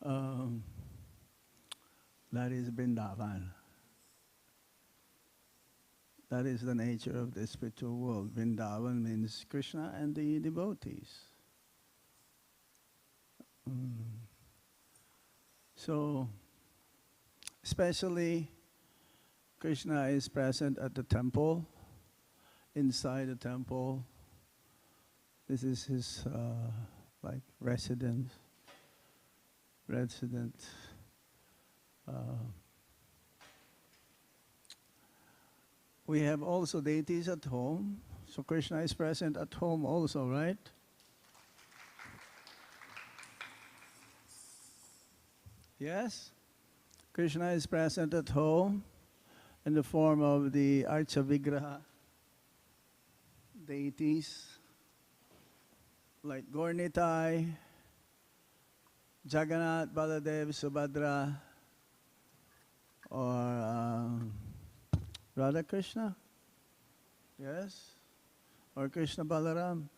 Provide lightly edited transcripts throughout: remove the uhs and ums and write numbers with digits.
Um, that is Vrindavan. That is the nature of the spiritual world. Vrindavan means Krishna and the devotees. So, especially Krishna is present at the temple, inside the temple. This is his like residence. We have also deities at home. So Krishna is present at home also, right? Yes? Krishna is present at home in the form of the Archa Vigraha deities like Gornitai, Jagannath, Baladev, Subhadra, or Radha Krishna, yes, or Krishna Balaram,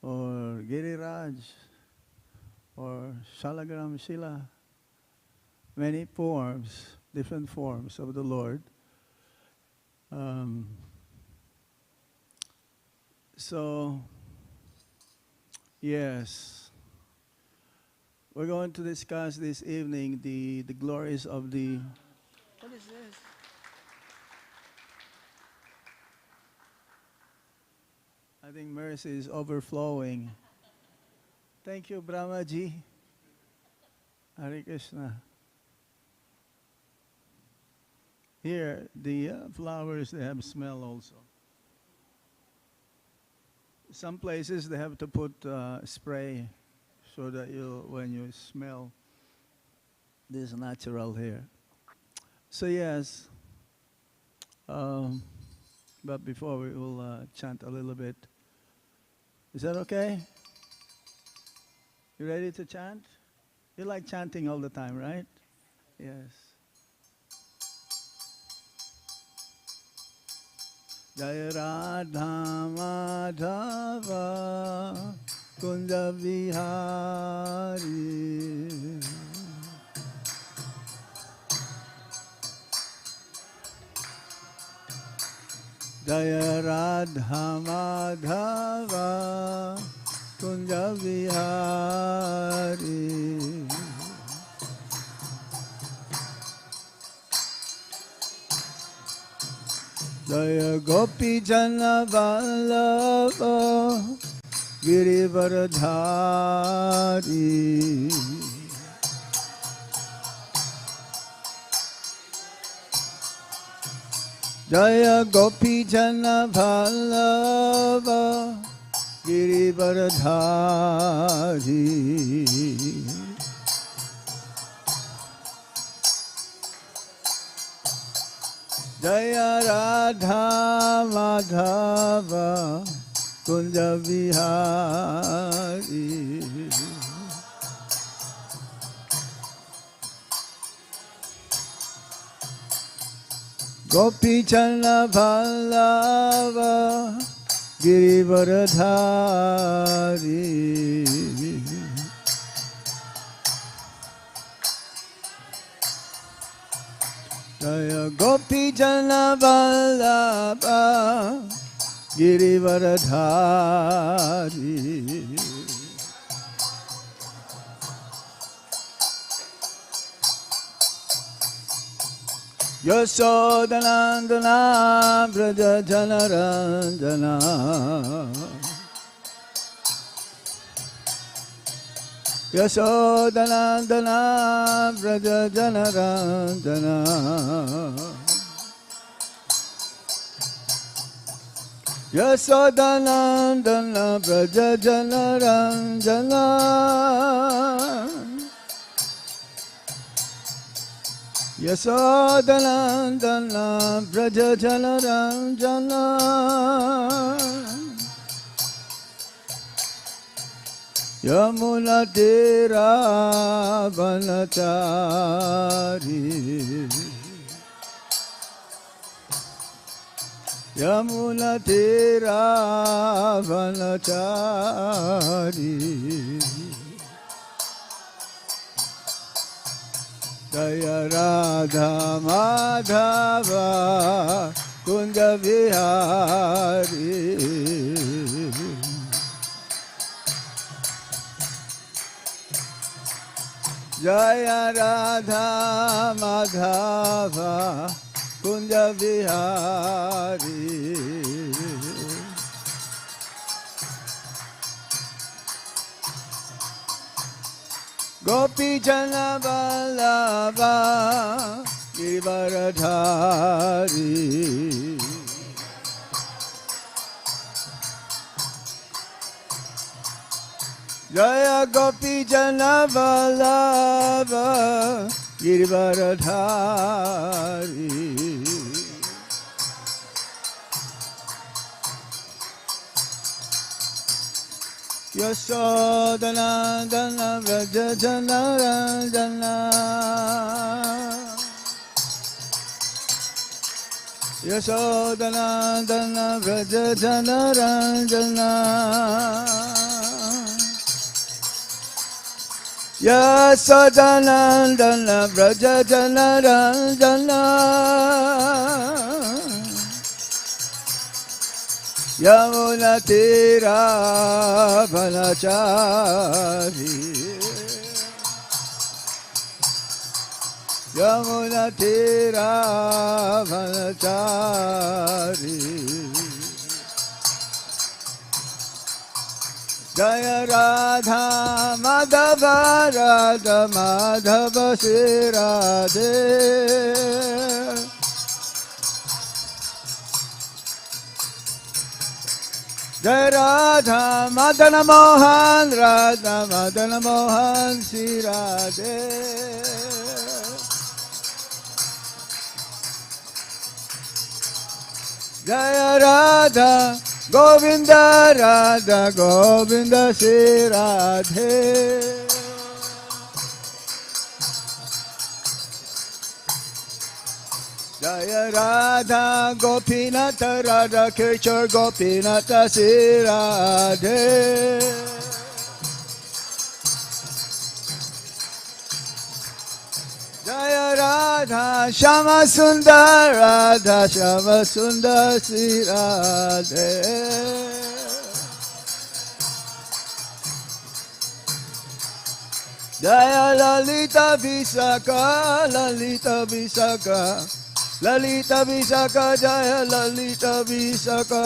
or Giriraj, or Shalagram Shila. Many forms, different forms of the Lord. So, yes, we're going to discuss this evening the glories of the... What is this? I think mercy is overflowing. Thank you, Brahmaji. Hare Krishna. Here, the flowers, they have smell also. Some places they have to put spray so that when you smell this natural here. So yes, but before we will chant a little bit. Is that okay? You ready to chant? You like chanting all the time, right? Yes. Jaya Radha Madhava Kunja Vihari Jaya Radha Madhava Kunja Vihari Jaya Gopi Jana Vallabha Girivaradhari Jaya Gopi Jana Vallabha Girivaradhari Jaya Radha Madhava Kunja Vihari Gopi Chana Vallava Girivaradhari Jaya Gopi Jana Vallabha Girivaradhari Yasodhanandana Vraja Janarandana Yasodhanandana Vraja Janarandana Yasodhanandana Vraja Janarandana Yasodhanandana Vraja Janarandana Yamuna Tira Vanachari Yamuna Tira Vanachari Jaya Radha Madhava Kunda Vihari. Jaya Radha Madhava Kunda Vihari. Gopi Jana Vallabha Girivaradhari. Jaya Gopi Jana Vallabha Girivaradhari. Yasodhanandana Vraja Janardana. Yasodhanandana Vraja Janardana. Yasodhanandana Vraja Janardana. Yamuna Tira Bhanachari. Yamuna Tira Bhanachari. Jaya Radha Madhava Radha Madhava Shri Radhe. Jai Radha Madana Mohan Radha Madana Mohan Shri Radhe. Jai Radha Govinda Radha Govinda Shri Radhe. Jaya Radha Gopinata Radha Kirchar Gopinata Shri Radhe. Jaya Radha Shama Sundar Radha Shama Sundar Shri Radhe. Jaya Lalita Visakha Lalita Visakha Lalita Visakha Jaya Lalita Visakha.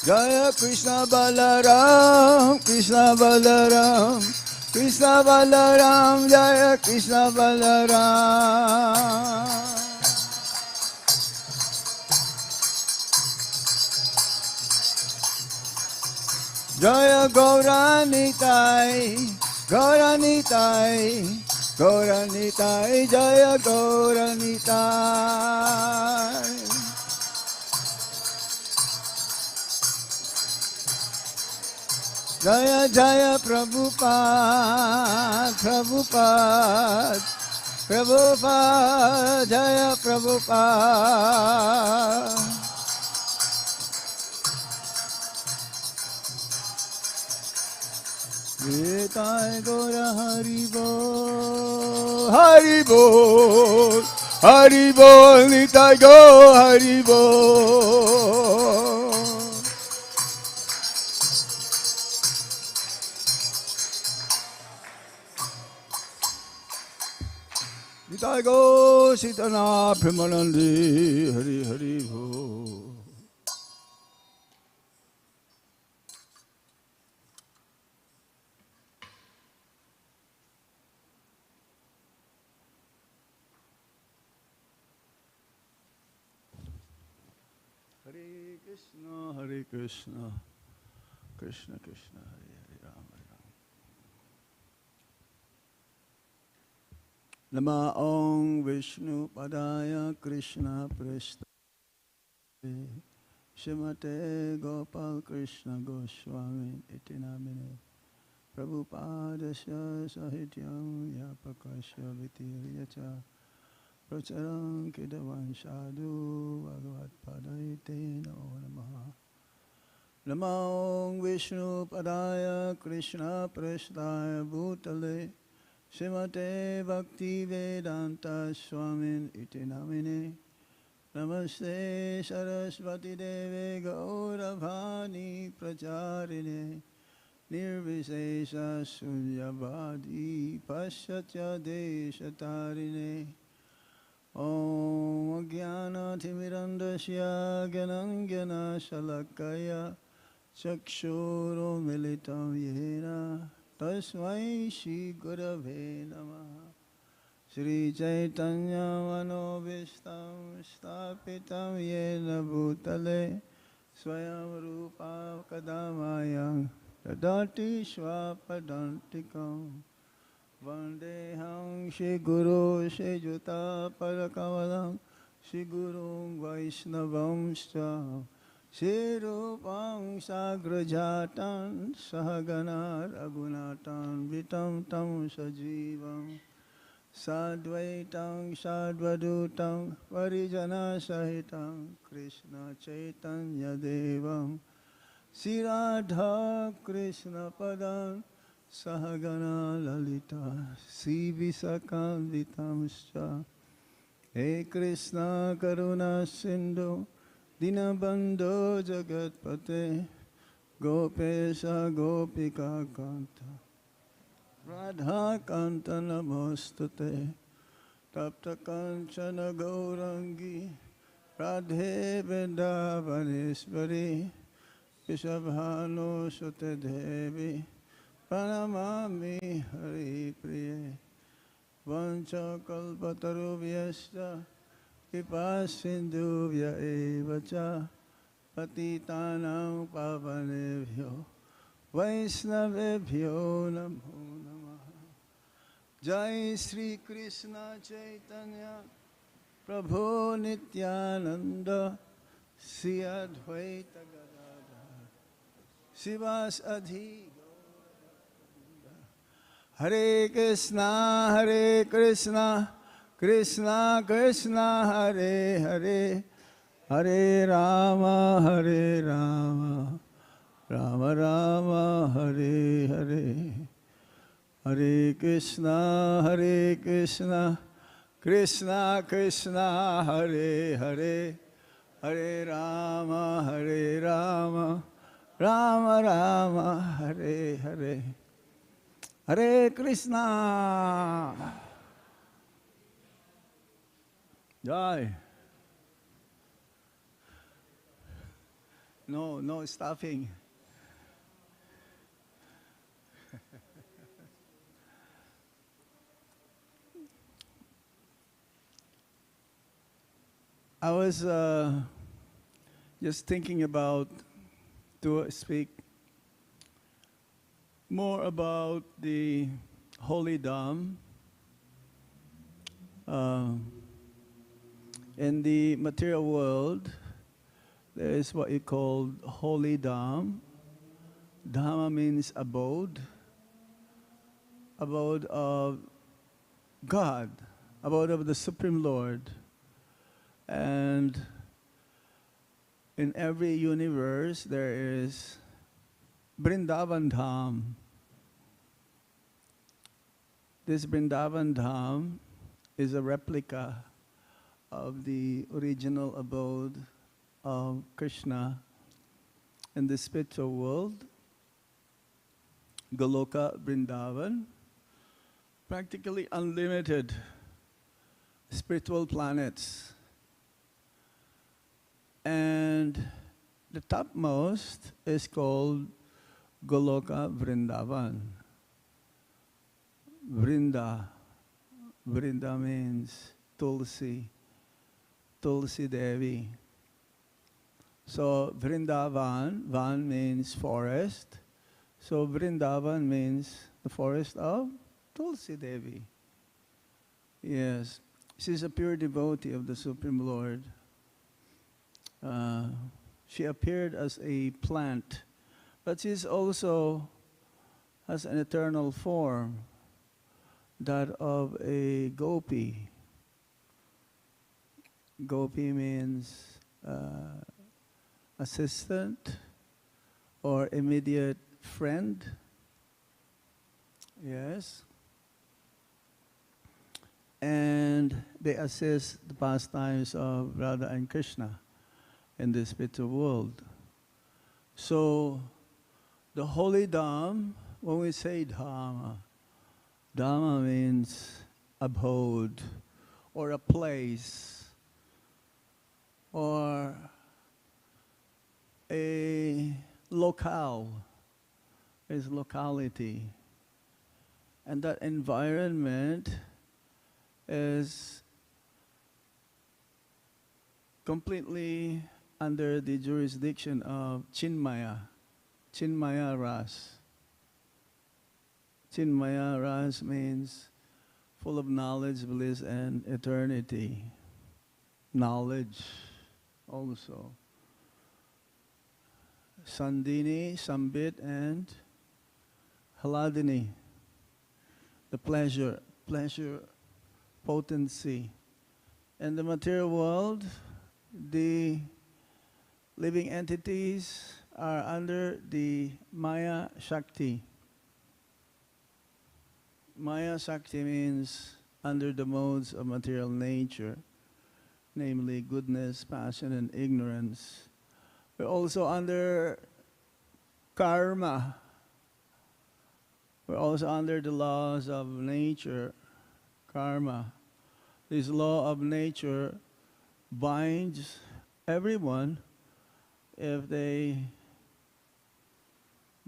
Jaya Krishna Balaram Krishna Balaram Krishna Balaram Jaya Krishna Balaram. Jaya Gauranitai, Gauranitai, Gauranitai, Jaya Gauranitai. Jaya Jaya Prabhupada, Prabhupada, Prabhupada, Jaya Prabhupada. Nitai Gora Haribol, Haribol, Haribol, Nitai Go Haribol. Nitai Go Sitana Premanandi, Hari Haribol. Hare Krishna, Krishna Krishna, Hare Hare Rama Rama. Nama Om Vishnu Padaya Krishna Presthe Shrimate Gopal Krishna Goswami Iti Namine Prabhupadasya Sahityam Yapakasya Vitiryacha Pracharam Kidavan Sadhu Bhagavad Padaite Namo Namaha Namo Vishnu Padaya Krishna Prasthaya Bhutale Srimate Bhakti Vedanta Swami Iti Namine Namaste Saraswati Deve Gauravani Pracharine Nirvisesha Sunyavadi Pasyatya Deshatarine Om Jnana Timirandasya Gyanangyana Shalakaya Chakshuro Militam Yena Tasmai Shri Gurave Namaha Shri Chaitanya Manobishtam Stapitam Yena Bhutale Swayam Rupa Kadamayam Dadati Swapadantikam Vandeham Shri Guru Shri Juta Parakamalam Shri Guru Vaishnavamscha Shri Rupam Sagrajatan Sahagana Raghunatan Vitam Tam Sajivam Sadvaitam Sadvadutam Varijana Sahitam Krishna Chaitanya Devam Sri Radha Krishna Padam Sahagana Lalita Sri Visakanditamscha He Krishna Karuna Sindhu Dinabandho Jagatpate Gopesha Gopika Kanta Radha Kanta Namostate Tapta Kanchana Gaurangi Radhe Vrindavaneshwari Vishabhanu Sute Devi Pranamami Hari Priye Vancha Kalpatarubhyascha Kipasindhuvya evacha Patitanam Pavanebhyo Vaisnavebhyo Namo Namaha Jai Sri Krishna Chaitanya Prabhu Nityananda Sri Advaita Gadadhar Sivas Adhi Hare Krishna Krishna Krishna Hare Hare Hare Rama Rama Rama Hare Hare Hare Krishna Krishna Krishna Hare Hare Hare Rama Rama Rama Hare Hare Hare Krishna. Jai. No stopping. I was just thinking about to speak more about the holy Dham. In the material world, there is what you call holy Dham. Dhamma means abode of God, abode of the Supreme Lord. And in every universe, there is Vrindavan Dham. This Vrindavan Dham is a replica of the original abode of Krishna in the spiritual world, Goloka Vrindavan, practically unlimited spiritual planets. And the topmost is called Goloka Vrindavan. Vrinda means Tulsi Devi. So Vrindavan, Van means forest. So Vrindavan means the forest of Tulsi Devi. Yes, she's a pure devotee of the Supreme Lord. She appeared as a plant, but she's also has an eternal form, that of a gopi. Gopi means assistant or immediate friend. Yes. And they assist the pastimes of Radha and Krishna in the spiritual world. So, the holy Dham, when we say Dhamma, Dhamma means abode, or a place, or a locale, is locality. And that environment is completely under the jurisdiction of Chinmaya, Chinmaya Ras. Chinmaya Ras means full of knowledge, bliss, and eternity. Knowledge also. Sandini, Sambit, and Haladini. The pleasure potency. In the material world, the living entities are under the Maya Shakti. Maya Shakti means under the modes of material nature, namely goodness, passion, and ignorance. We're also under karma. We're also under the laws of nature, karma. This law of nature binds everyone if they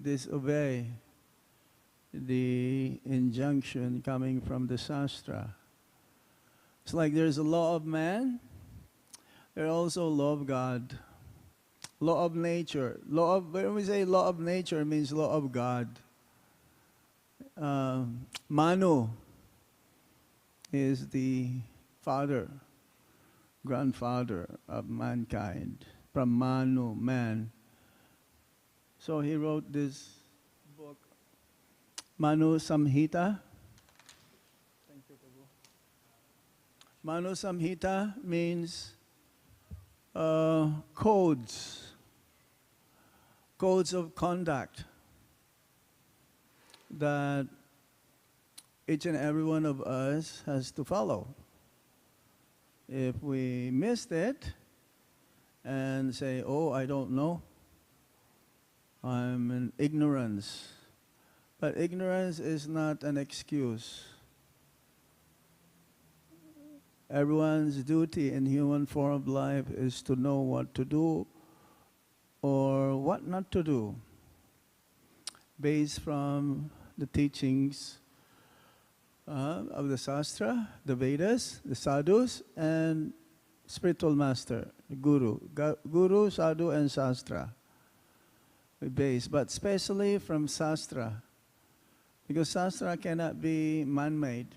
disobey the injunction coming from the Shastra. It's like there's a law of man, there's also a law of God. Law of nature. When we say law of nature, it means law of God. Manu is the father, grandfather of mankind. From Manu, man. So he wrote this book, Manu Samhita. Thank you, Prabhu. Manu Samhita means codes of conduct that each and every one of us has to follow. If we missed it and say, oh, I don't know, I'm in ignorance. But ignorance is not an excuse. Everyone's duty in human form of life is to know what to do or what not to do, based from the teachings of the Shastra, the Vedas, the Sadhus, and spiritual master, the Guru. Guru, Sadhu, and Shastra. We base, but especially from Shastra, because Shastra cannot be man-made.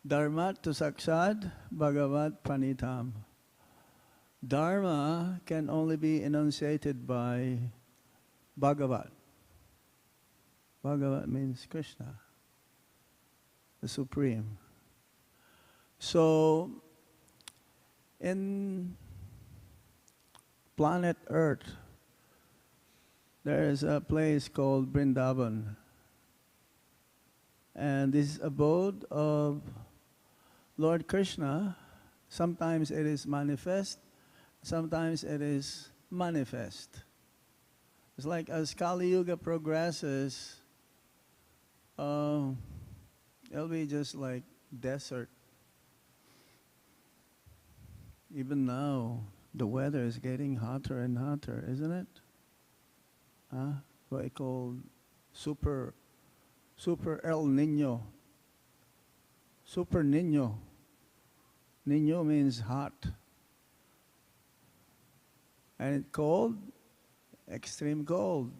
Dharmat tu saksad bhagavat pranitam. Dharma can only be enunciated by Bhagavat. Bhagavat means Krishna, the Supreme. So, in planet Earth, there is a place called Vrindavan. And this abode of Lord Krishna, sometimes it is manifest, sometimes it is manifest. It's like as Kali Yuga progresses, it'll be just like desert. Even now, the weather is getting hotter and hotter, isn't it? What I call super El Nino. Super Nino. Nino means hot. And it's cold, extreme cold.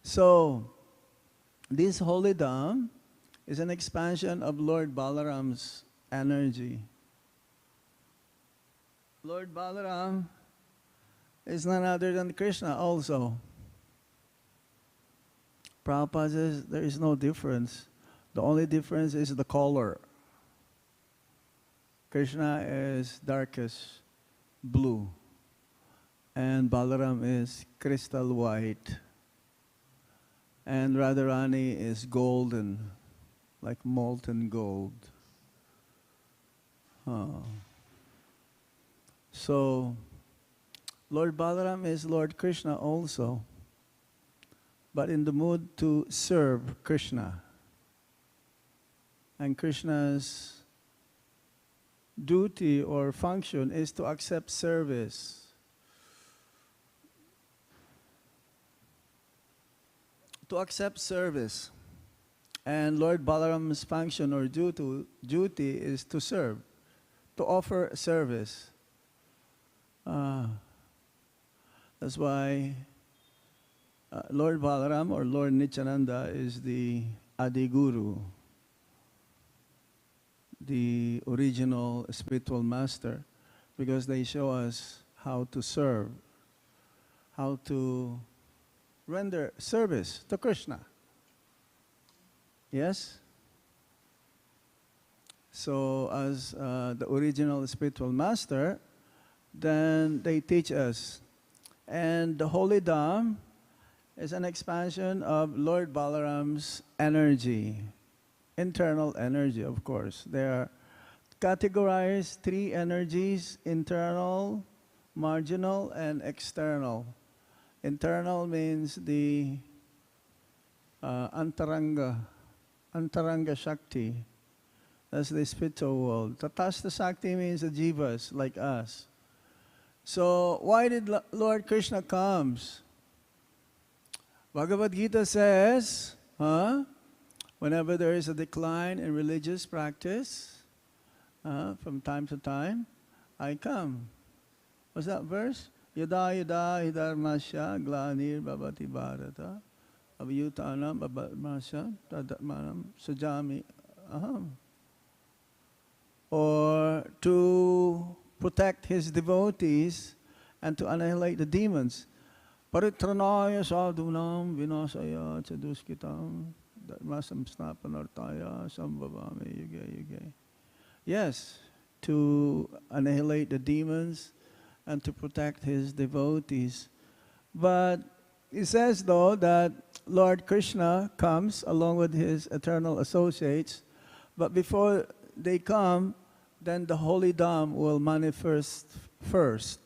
So, this holy Dham is an expansion of Lord Balaram's energy. Lord Balaram is none other than Krishna also. Prabhupada says there is no difference. The only difference is the color. Krishna is darkest blue, and Balaram is crystal white, and Radharani is golden, like molten gold. So, Lord Balaram is Lord Krishna also, but in the mood to serve Krishna. And Krishna's duty or function is to accept service. To accept service. And Lord Balaram's function or duty is to serve, to offer service. That's why Lord Balaram or Lord Nityananda is the Adi Guru, the original spiritual master, because they show us how to serve, how to render service to Krishna. Yes? So as the original spiritual master, then they teach us. And the Holy Dham is an expansion of Lord Balaram's energy, internal energy, of course. There are categorized three energies: internal, marginal, and external. Internal means the Antaranga Shakti. That's the spiritual world. Tatastha Shakti means the jivas, like us. So why did Lord Krishna comes? Bhagavad Gita says, whenever there is a decline in religious practice, from time to time, I come. What's that verse? Yada yada hidharmasya glanir bhavati bharata avyutanam bhavatmasya tadatmanam sajami aham. Or to protect his devotees and to annihilate the demons. Paritranaya sadhunam vinasaya chaduskitam dharmasam snapanartaya sambhavame yuge yuge. Yes, to annihilate the demons and to protect his devotees. But it says though that Lord Krishna comes along with his eternal associates, but before they come, then the Holy Dham will manifest first.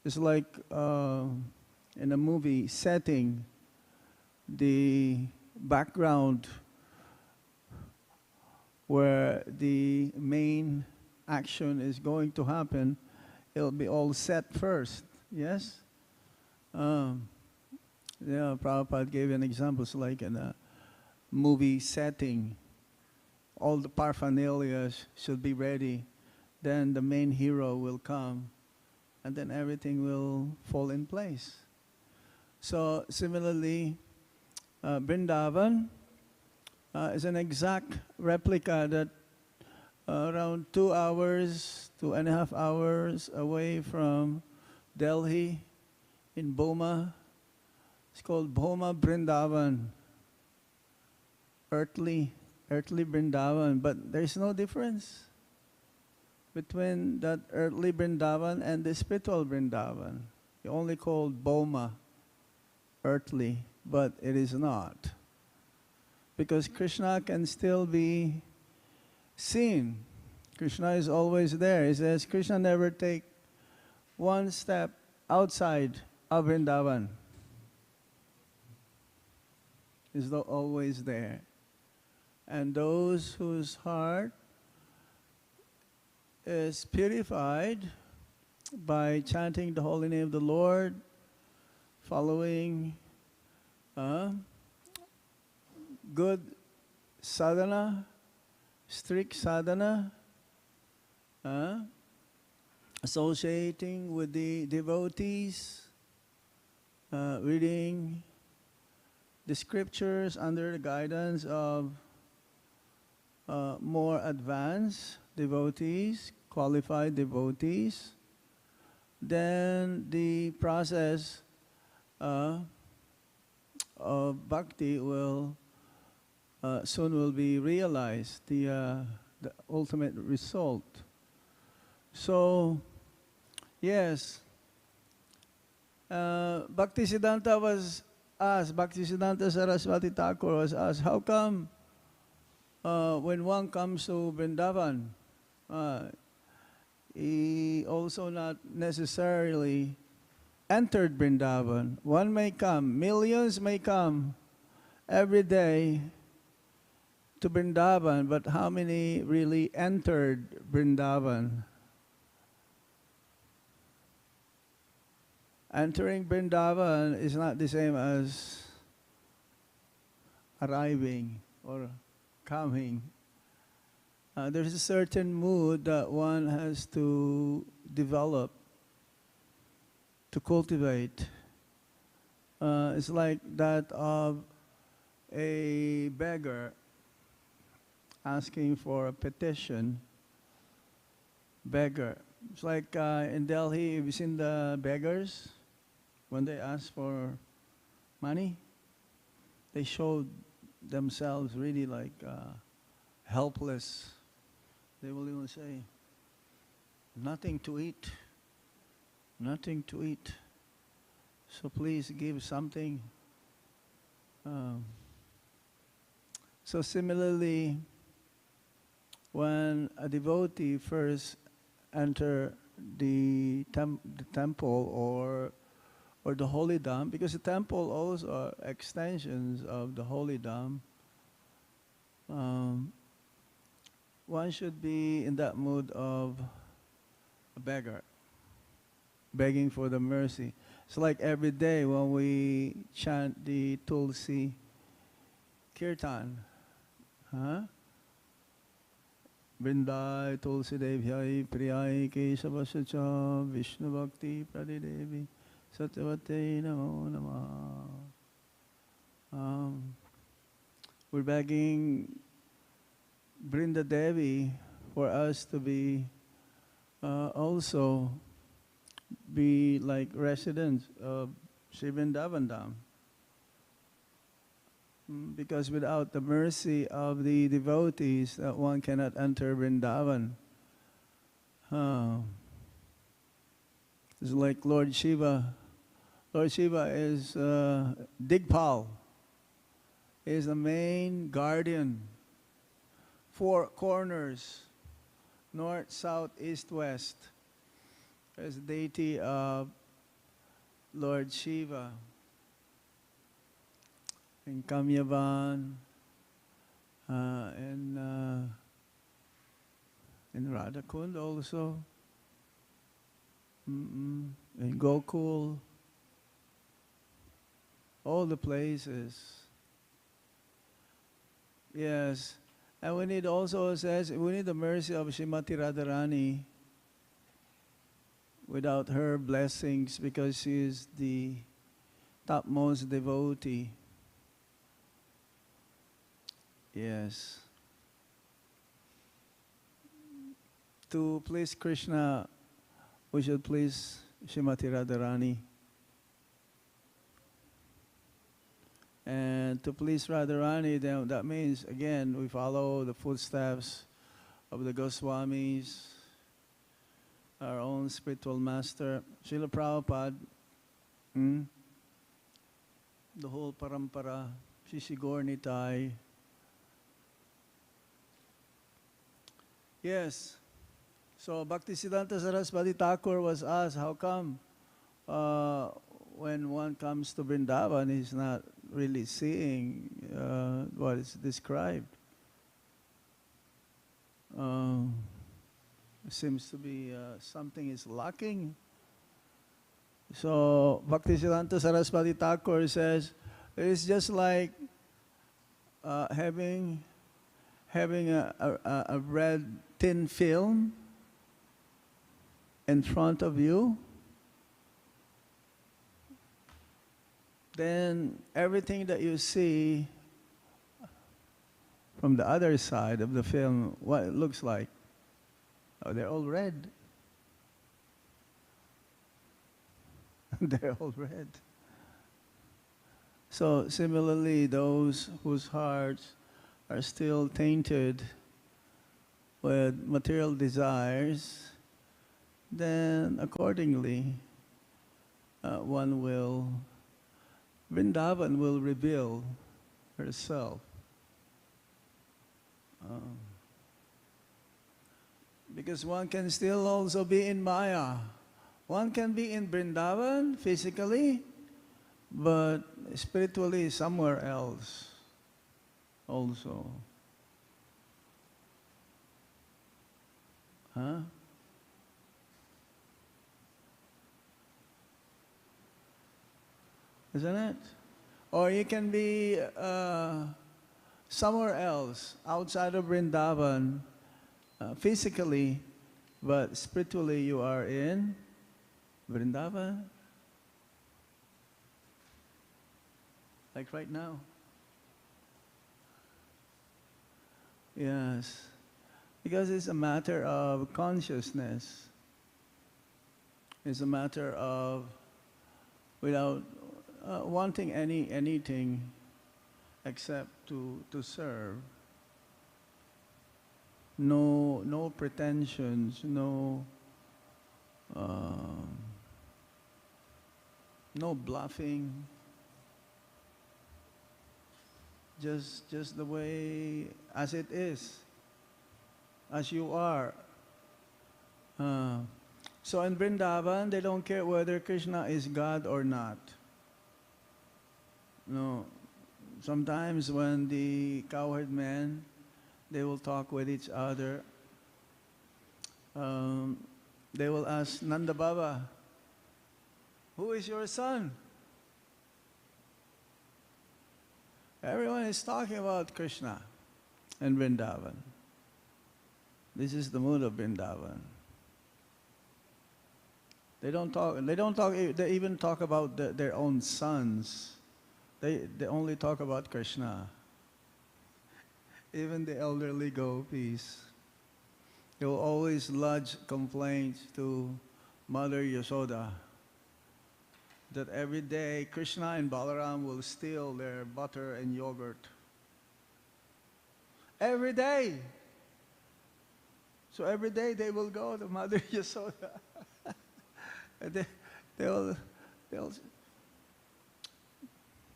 It's like in a movie setting, the background where the main action is going to happen, it'll be all set first, yes? Yeah, Prabhupada gave an example, it's like in a movie setting. All the paraphernalia should be ready. Then the main hero will come, and then everything will fall in place. So similarly, Vrindavan is an exact replica that around 2 hours, 2.5 hours away from Delhi in Boma. It's called Boma Vrindavan, earthly Vrindavan, but there's no difference between that earthly Vrindavan and the spiritual Vrindavan. You only called Boma earthly, but it is not. Because Krishna can still be seen. Krishna is always there. He says Krishna never take one step outside of Vrindavan. He's always there. And those whose heart is purified by chanting the holy name of the Lord, following good sadhana, strict sadhana, associating with the devotees, reading the scriptures under the guidance of more advanced devotees, qualified devotees, then the process of bhakti will soon will be realized, the ultimate result. So, yes, Bhaktisiddhanta was asked, Bhaktisiddhanta Saraswati Thakur was asked, how come when one comes to Vrindavan, uh, he also not necessarily entered Vrindavan. One may come, millions may come every day to Vrindavan, but how many really entered Vrindavan? Entering Vrindavan is not the same as arriving or coming. There's a certain mood that one has to develop, to cultivate. It's like that of a beggar asking for a petition. Beggar. It's like in Delhi, have you seen the beggars? When they ask for money, they showed themselves really like helpless. They will even say, nothing to eat, nothing to eat. So please give something. So similarly, when a devotee first enter the temple or the holy Dham, because the temple also are extensions of the holy Dham, one should be in that mood of a beggar, begging for the mercy. It's like every day when we chant the Tulsi Kirtan, huh? Vrindai Tulsi Devhyai Priyai Keshavasya Vishnu Bhakti Pradidevi Satyavate Namo Namah. We're begging Vrinda Devi for us to be also be like residents of Sri Vrindavan Dham. Because without the mercy of the devotees, that one cannot enter Vrindavan. It's like Lord Shiva. Lord Shiva is Digpal, is the main guardian. 4 corners, north, south, east, west. As the deity of Lord Shiva. In Kamyavan, in Radhakund also, in Gokul, all the places. Yes, and we need also, says, we need the mercy of Srimati Radharani. Without her blessings, because she is the topmost devotee. Yes. To please Krishna, we should please Srimati Radharani. And to please Radharani, then that means, again, we follow the footsteps of the Goswamis, our own spiritual master, Srila Prabhupada, the whole parampara, Shishigor Nitai. Yes. So Bhaktisiddhanta Saraswati Thakur was asked, how come when one comes to Vrindavan, he's not really seeing what is described? Seems to be something is lacking. So Bhaktisiddhanta Saraswati Thakur says, it's just like having a red tin film in front of you. Then everything that you see from the other side of the film, what it looks like. Oh, they're all red. They're all red. So similarly, those whose hearts are still tainted with material desires, then accordingly, Vrindavan will reveal herself. Because one can still also be in Maya. One can be in Vrindavan physically, but spiritually somewhere else also. Huh? Isn't it? Or you can be somewhere else, outside of Vrindavan, physically, but spiritually you are in Vrindavan. Like right now. Yes. Because it's a matter of consciousness. It's a matter of, without wanting anything except to serve. No pretensions, no bluffing. Just the way as it is, as you are. So in Vrindavan, they don't care whether Krishna is God or not. No. Sometimes when the cowherd men, they will talk with each other. They will ask Nanda Baba, who is your son? Everyone is talking about Krishna and Vrindavan. This is the mood of Vrindavan. They even talk about their own sons. They only talk about Krishna. Even the elderly gopis, they will always lodge complaints to Mother Yashoda that every day Krishna and Balaram will steal their butter and yogurt. Every day. So every day they will go to Mother Yashoda. And they'll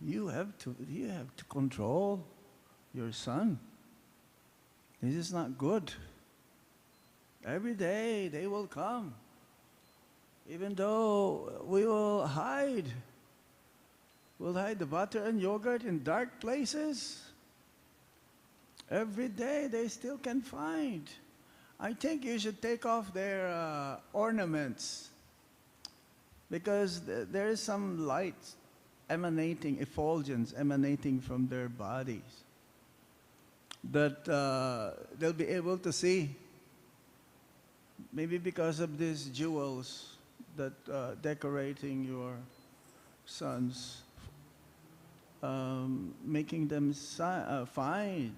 you have to control your son. This is not good. Every day they will come. Even though we will hide. We'll hide the butter and yogurt in dark places. Every day they still can find. I think you should take off their ornaments. Because there is some light emanating, effulgence emanating from their bodies that they'll be able to see. Maybe because of these jewels that decorating your sons, making them fine.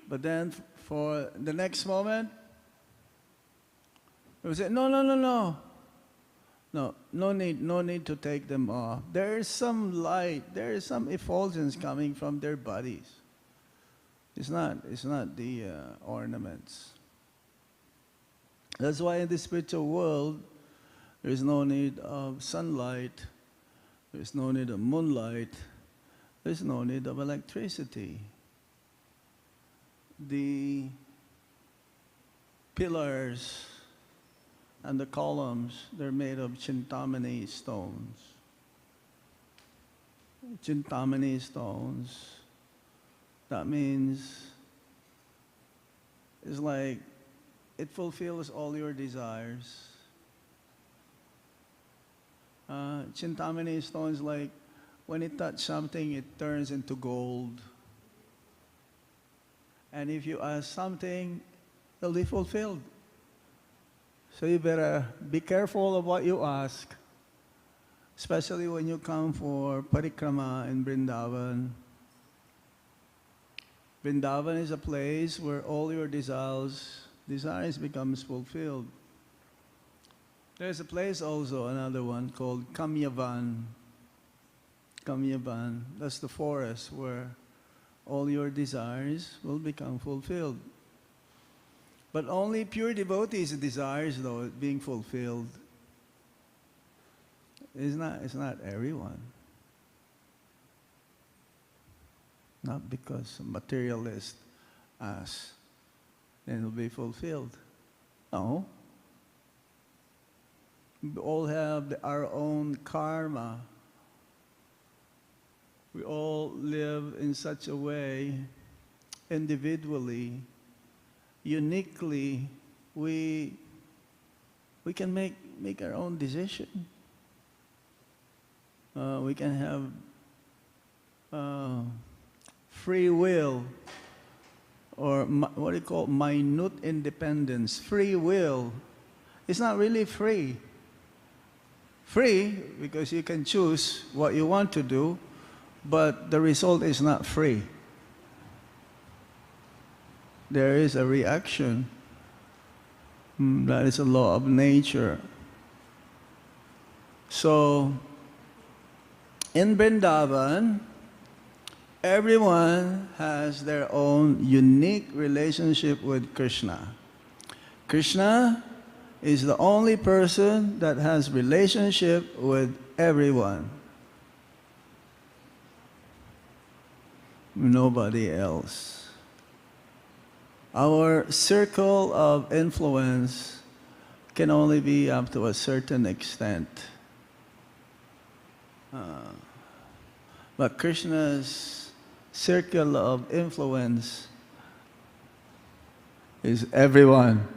But then for the next moment, they will say, no, no need to take them off. There is some light, there is some effulgence coming from their bodies. It's not the ornaments. That's why in the spiritual world, there is no need of sunlight, there is no need of moonlight, there is no need of electricity. The pillars and the columns, they're made of Chintamani stones. Chintamani stones, that means it's like it fulfills all your desires. Chintamani stones, like when it touches something, it turns into gold. And if you ask something, it'll be fulfilled. So you better be careful of what you ask, especially when you come for parikrama in Vrindavan. Vrindavan is a place where all your desires becomes fulfilled. There's a place also, another one, called Kamyavan. Kamyavan, that's the forest where all your desires will become fulfilled. But only pure devotees' desires, though, being fulfilled. It's not everyone. Not because a materialist asks, then it will be fulfilled. No. We all have our own karma. We all live in such a way, individually, uniquely, we can make our own decision. We can have free will, or what do you call minute independence. Free will. It's not really free. Free because you can choose what you want to do, but the result is not free. There is a reaction. That is a law of nature. So, in Vrindavan, everyone has their own unique relationship with Krishna. Krishna is the only person that has relationship with everyone. Nobody else. Our circle of influence can only be up to a certain extent. But Krishna's circle of influence is everyone.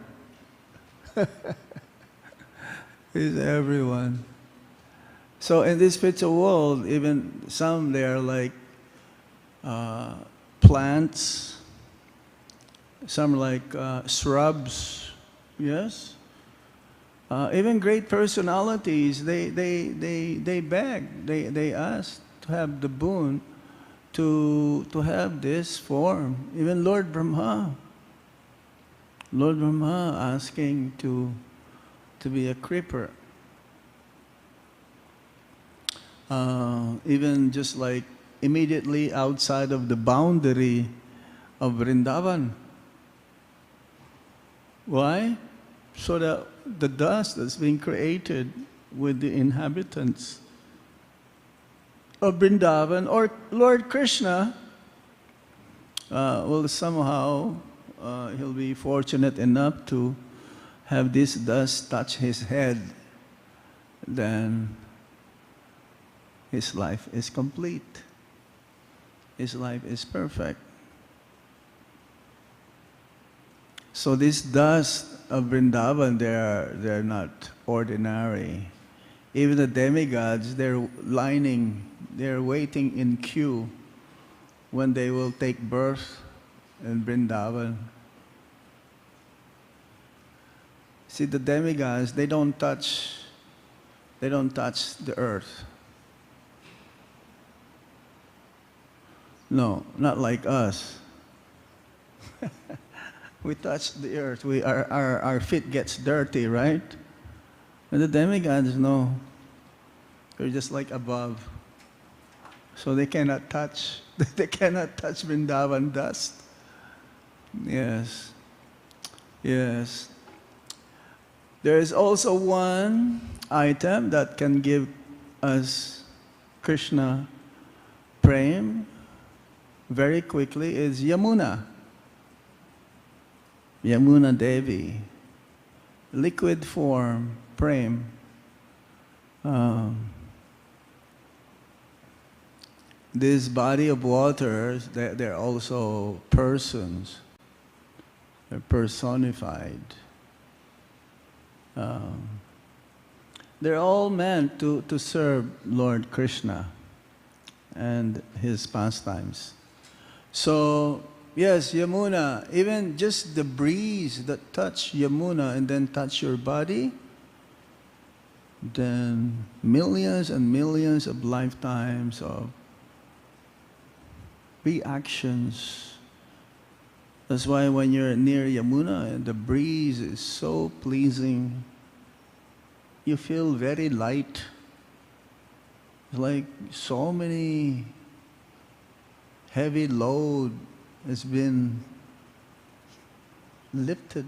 Is everyone. So in this spiritual world, even some they are like plants, some like shrubs, yes. Even great personalities, they beg, they ask to have the boon to have this form. Even Lord Brahma asking to be a creeper. Even just like immediately outside of the boundary of Vrindavan. Why? So that the dust that's being created with the inhabitants of Vrindavan, or Lord Krishna, will somehow, he'll be fortunate enough to have this dust touch his head, then his life is complete. His life is perfect. So this dust of Vrindavan, they're not ordinary. Even the demigods, they're waiting in queue when they will take birth in Vrindavan. See, the demigods, they don't touch the earth. No, not like us. We touch the earth. Our feet gets dirty, right? And the demigods, no. They're just like above. So they cannot touch. They cannot touch Vrindavan dust. Yes. Yes. There is also one item that can give us Krishna prem very quickly is Yamuna. Yamuna Devi. Liquid form, prem. This body of waters, they're also persons. They're personified. They're all meant to serve Lord Krishna and his pastimes. So, yes, Yamuna, even just the breeze that touch Yamuna and then touch your body, then millions and millions of lifetimes of reactions. That's why when you're near Yamuna and the breeze is so pleasing, you feel very light. It's like so many heavy load has been lifted.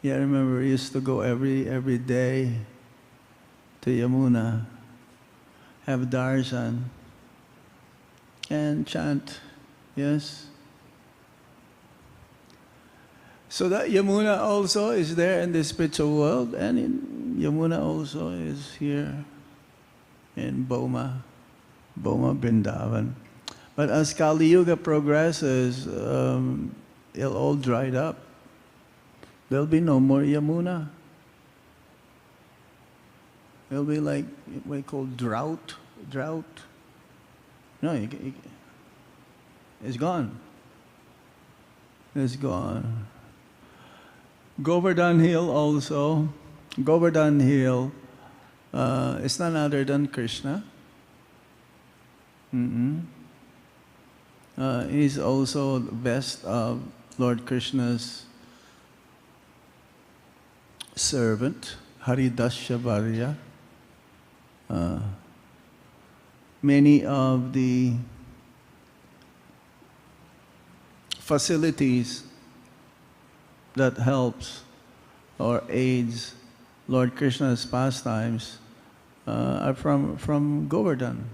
Yeah, I remember we used to go every day to Yamuna, have darshan, and chant, yes. So that Yamuna also is there in the spiritual world, and in Yamuna also is here in Boma Vrindavan. But as Kali Yuga progresses, it'll all dried up. There'll be no more Yamuna. It'll be like what we call drought. No, it's gone. It's gone. Govardhan Hill also. Govardhan Hill is none other than Krishna. He's also the best of Lord Krishna's servant, Haridasya Varya. Many of the facilities that helps or aids Lord Krishna's pastimes are from Govardhan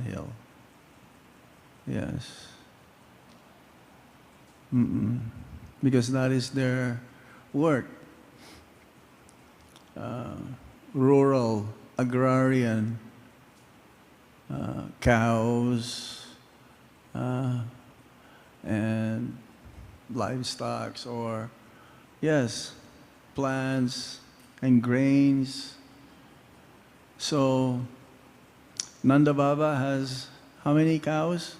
Hill. Yes. Because that is their work. Rural, agrarian, cows, and livestock, or yes, plants and grains. So Nanda Baba has how many cows?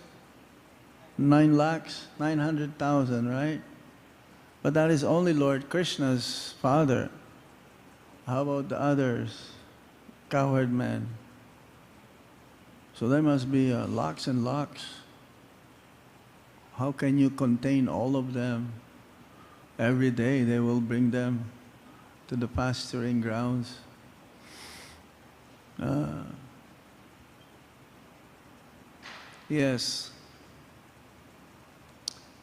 900,000, right? But that is only Lord Krishna's father. How about the others? Cowherd men. So there must be lakhs and lakhs. How can you contain all of them? Every day they will bring them to the pasturing grounds. Yes.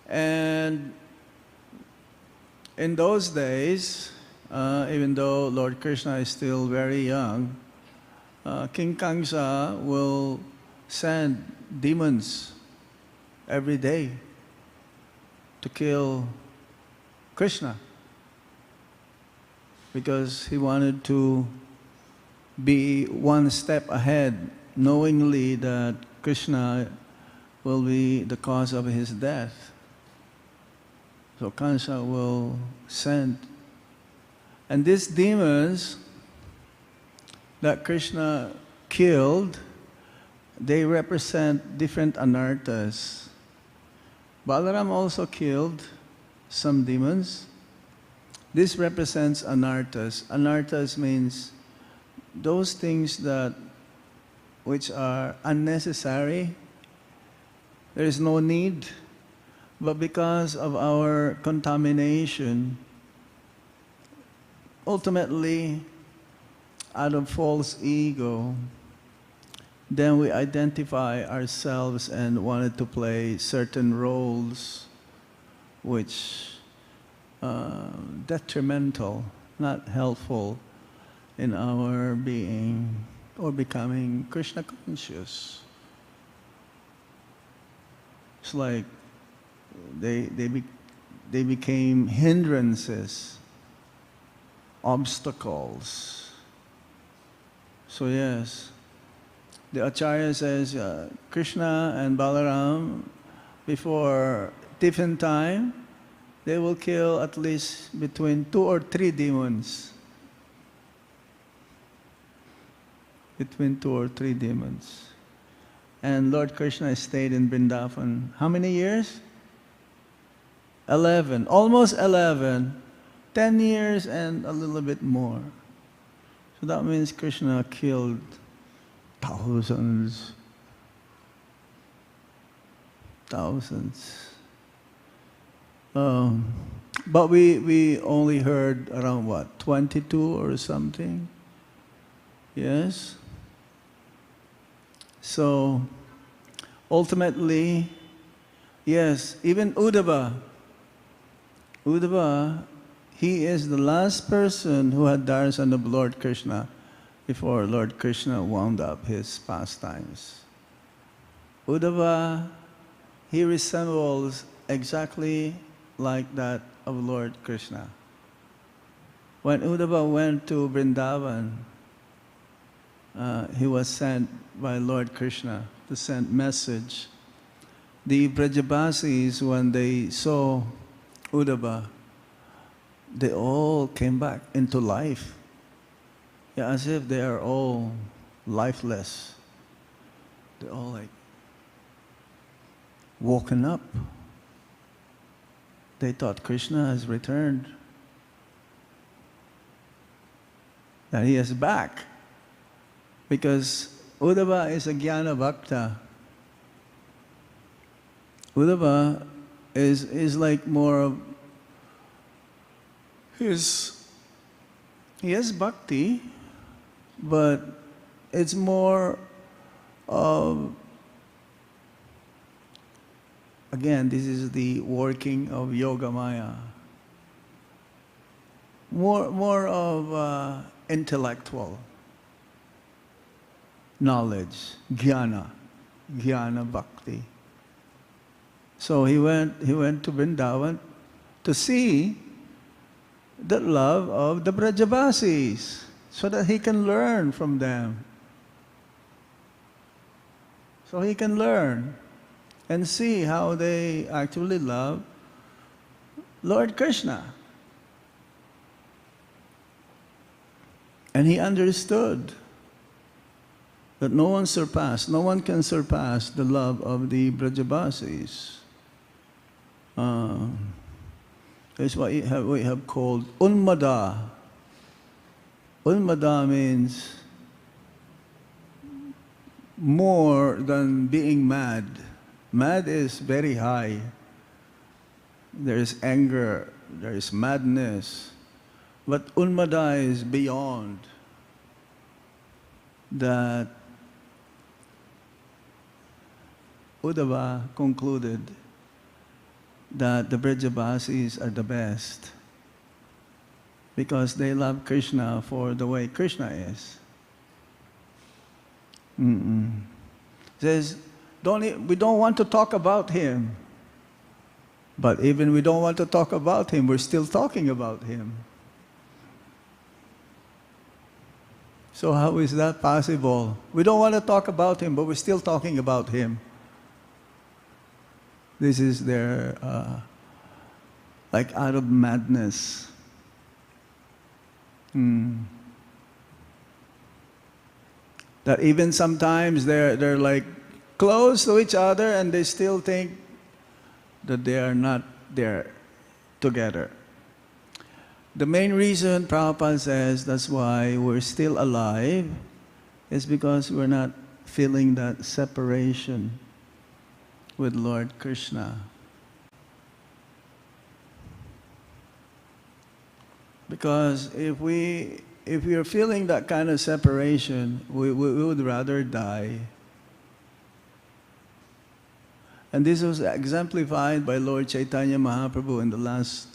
And in those days, even though Lord Krishna is still very young, King Kamsa will send demons every day to kill Krishna, because he wanted to be one step ahead, knowingly that Krishna will be the cause of his death. So Kamsa will send. And these demons that Krishna killed, they represent different anarthas. Balaram also killed some demons. This represents anarthas. Anarthas means those things that which are unnecessary. There is no need, but because of our contamination, ultimately, out of false ego, then we identify ourselves and wanted to play certain roles which detrimental, not helpful in our being or becoming Krishna conscious. It's like they became hindrances, obstacles. So yes, the Acharya says Krishna and Balaram, before tiffin time, they will kill at least between 2 or 3 demons. Between 2 or 3 demons. And Lord Krishna stayed in Vrindavan. How many years? 11. Almost 11. 10 years and a little bit more. So that means Krishna killed thousands. But we only heard around what? 22 or something? Yes? So, ultimately, yes, even Uddhava, he is the last person who had darshan of Lord Krishna before Lord Krishna wound up his pastimes. Uddhava, he resembles exactly like that of Lord Krishna. When Uddhava went to Vrindavan, he was sent by Lord Krishna to send message. The Brajabasis, when they saw Uddhava, they all came back into life. Yeah, as if they are all lifeless. They're all like woken up. They thought Krishna has returned, that he is back. Because Uddhava is a Jnana Bhakta. Uddhava is like more of, he has bhakti, but it's more of, again, this is the working of Yoga Maya. More of intellectual knowledge, jnana bhakti. So he went to Vrindavan to see the love of the Brajabasis, so that he can learn from them. So he can learn and see how they actually love Lord Krishna. And he understood that no one can surpass the love of the Brajabasis. It's what we have called Unmada. Unmada means more than being mad. Mad is very high. There is anger, there is madness. But Unmada is beyond that. Uddhava concluded that the Brajabasis are the best because they love Krishna for the way Krishna is. Says, we don't want to talk about him. But even we don't want to talk about him, we're still talking about him. So how is that possible? We don't want to talk about him, but we're still talking about him. This is their, like out of madness. That even sometimes they're like close to each other and they still think that they are not there together. The main reason Prabhupada says that's why we're still alive is because we're not feeling that separation with Lord Krishna. Because if we are feeling that kind of separation, we would rather die. And this was exemplified by Lord Chaitanya Mahaprabhu in the last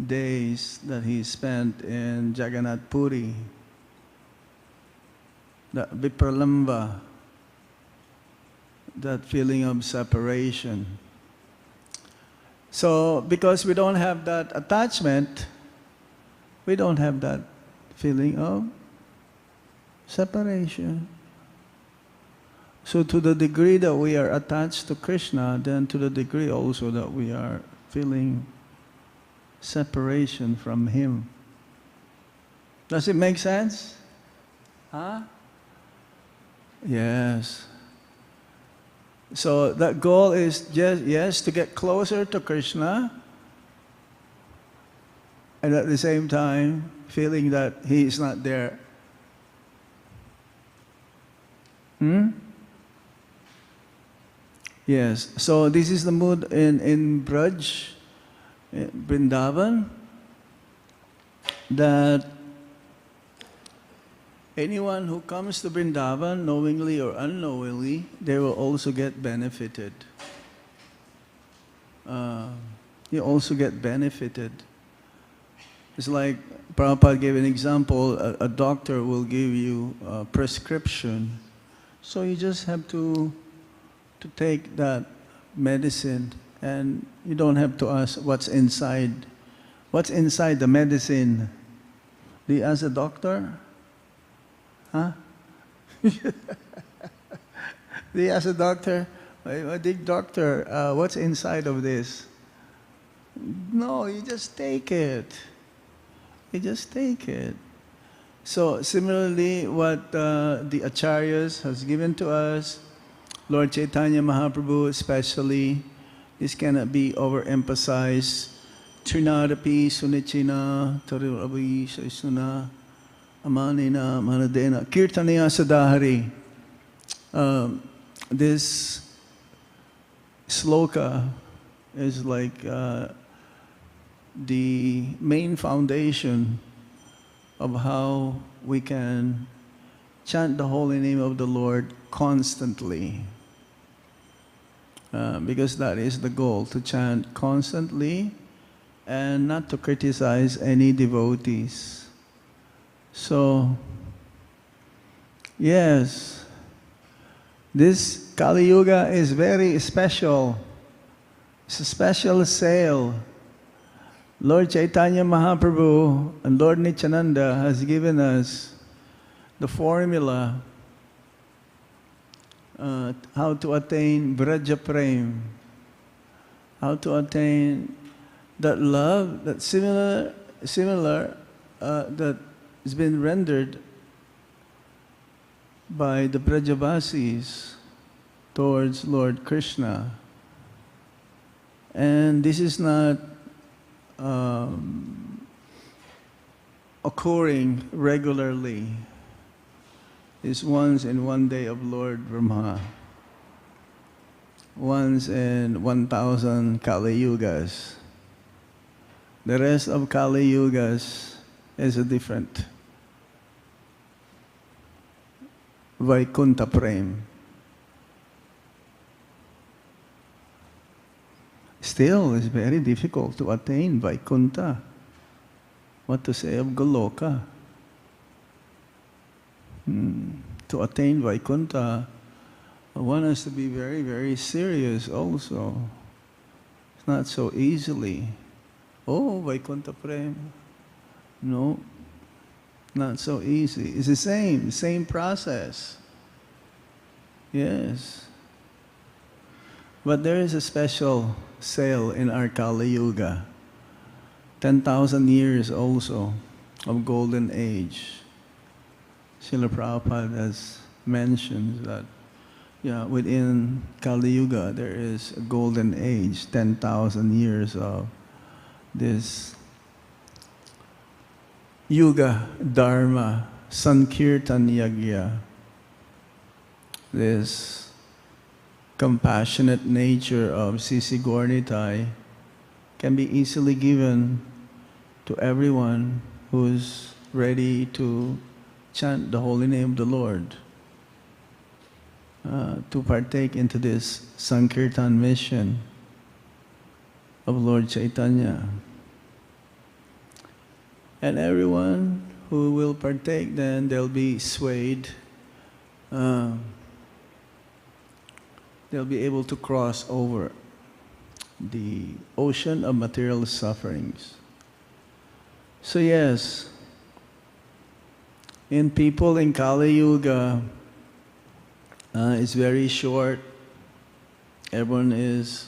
days that he spent in Jagannath Puri. That vipralamba, that feeling of separation. So, because we don't have that attachment, we don't have that feeling of separation. So to the degree that we are attached to Krishna, then to the degree also that we are feeling separation from Him. Does it make sense? Huh? Yes. So that goal is just, yes, to get closer to Krishna, and at the same time feeling that He is not there. Yes, so this is the mood in Braj, Vrindavan, that anyone who comes to Vrindavan, knowingly or unknowingly, they will also get benefited. You also get benefited. It's like Prabhupada gave an example, a doctor will give you a prescription. So you just have to take that medicine, and you don't have to ask what's inside. What's inside the medicine? Do you ask a doctor? Huh? Do you ask a doctor, doctor, what's inside of this? No, you just take it. You just take it. So similarly, what the Acharyas has given to us, Lord Chaitanya Mahaprabhu especially, this cannot be overemphasized. Trinadapi sunichina tariravi saisuna amanina manadena kirtanaya sadahari. This sloka is like the main foundation of how we can chant the holy name of the Lord constantly. Because that is the goal, to chant constantly and not to criticize any devotees. So, yes, this Kali Yuga is very special. It's a special sale. Lord Chaitanya Mahaprabhu and Lord Nityananda has given us the formula how to attain Vraja Prem, how to attain that love, that similar that has been rendered by the Brajavasis towards Lord Krishna. And this is not occurring regularly. It's once in one day of Lord Brahma, once in 1,000 Kali Yugas. The rest of Kali Yugas is a different Vaikuntha Prem. Still, it's very difficult to attain Vaikuntha. What to say of Goloka? To attain Vaikuntha, one has to be very, very serious also. It's not so easily. Oh, Vaikuntha Prem. No, not so easy. It's the same process. Yes. But there is a special sale in our Kali Yuga. 10,000 years also of golden age. Srila Prabhupada has mentioned that, within Kali Yuga there is a golden age, 10,000 years of this Yuga Dharma Sankirtan Yagya, this compassionate nature of Sisi Gaurnitai can be easily given to everyone who's ready to chant the holy name of the Lord, to partake into this Sankirtan mission of Lord Chaitanya. And everyone who will partake, then they'll be swayed. They'll be able to cross over the ocean of material sufferings. So yes, in people in Kali Yuga, it's very short. Everyone is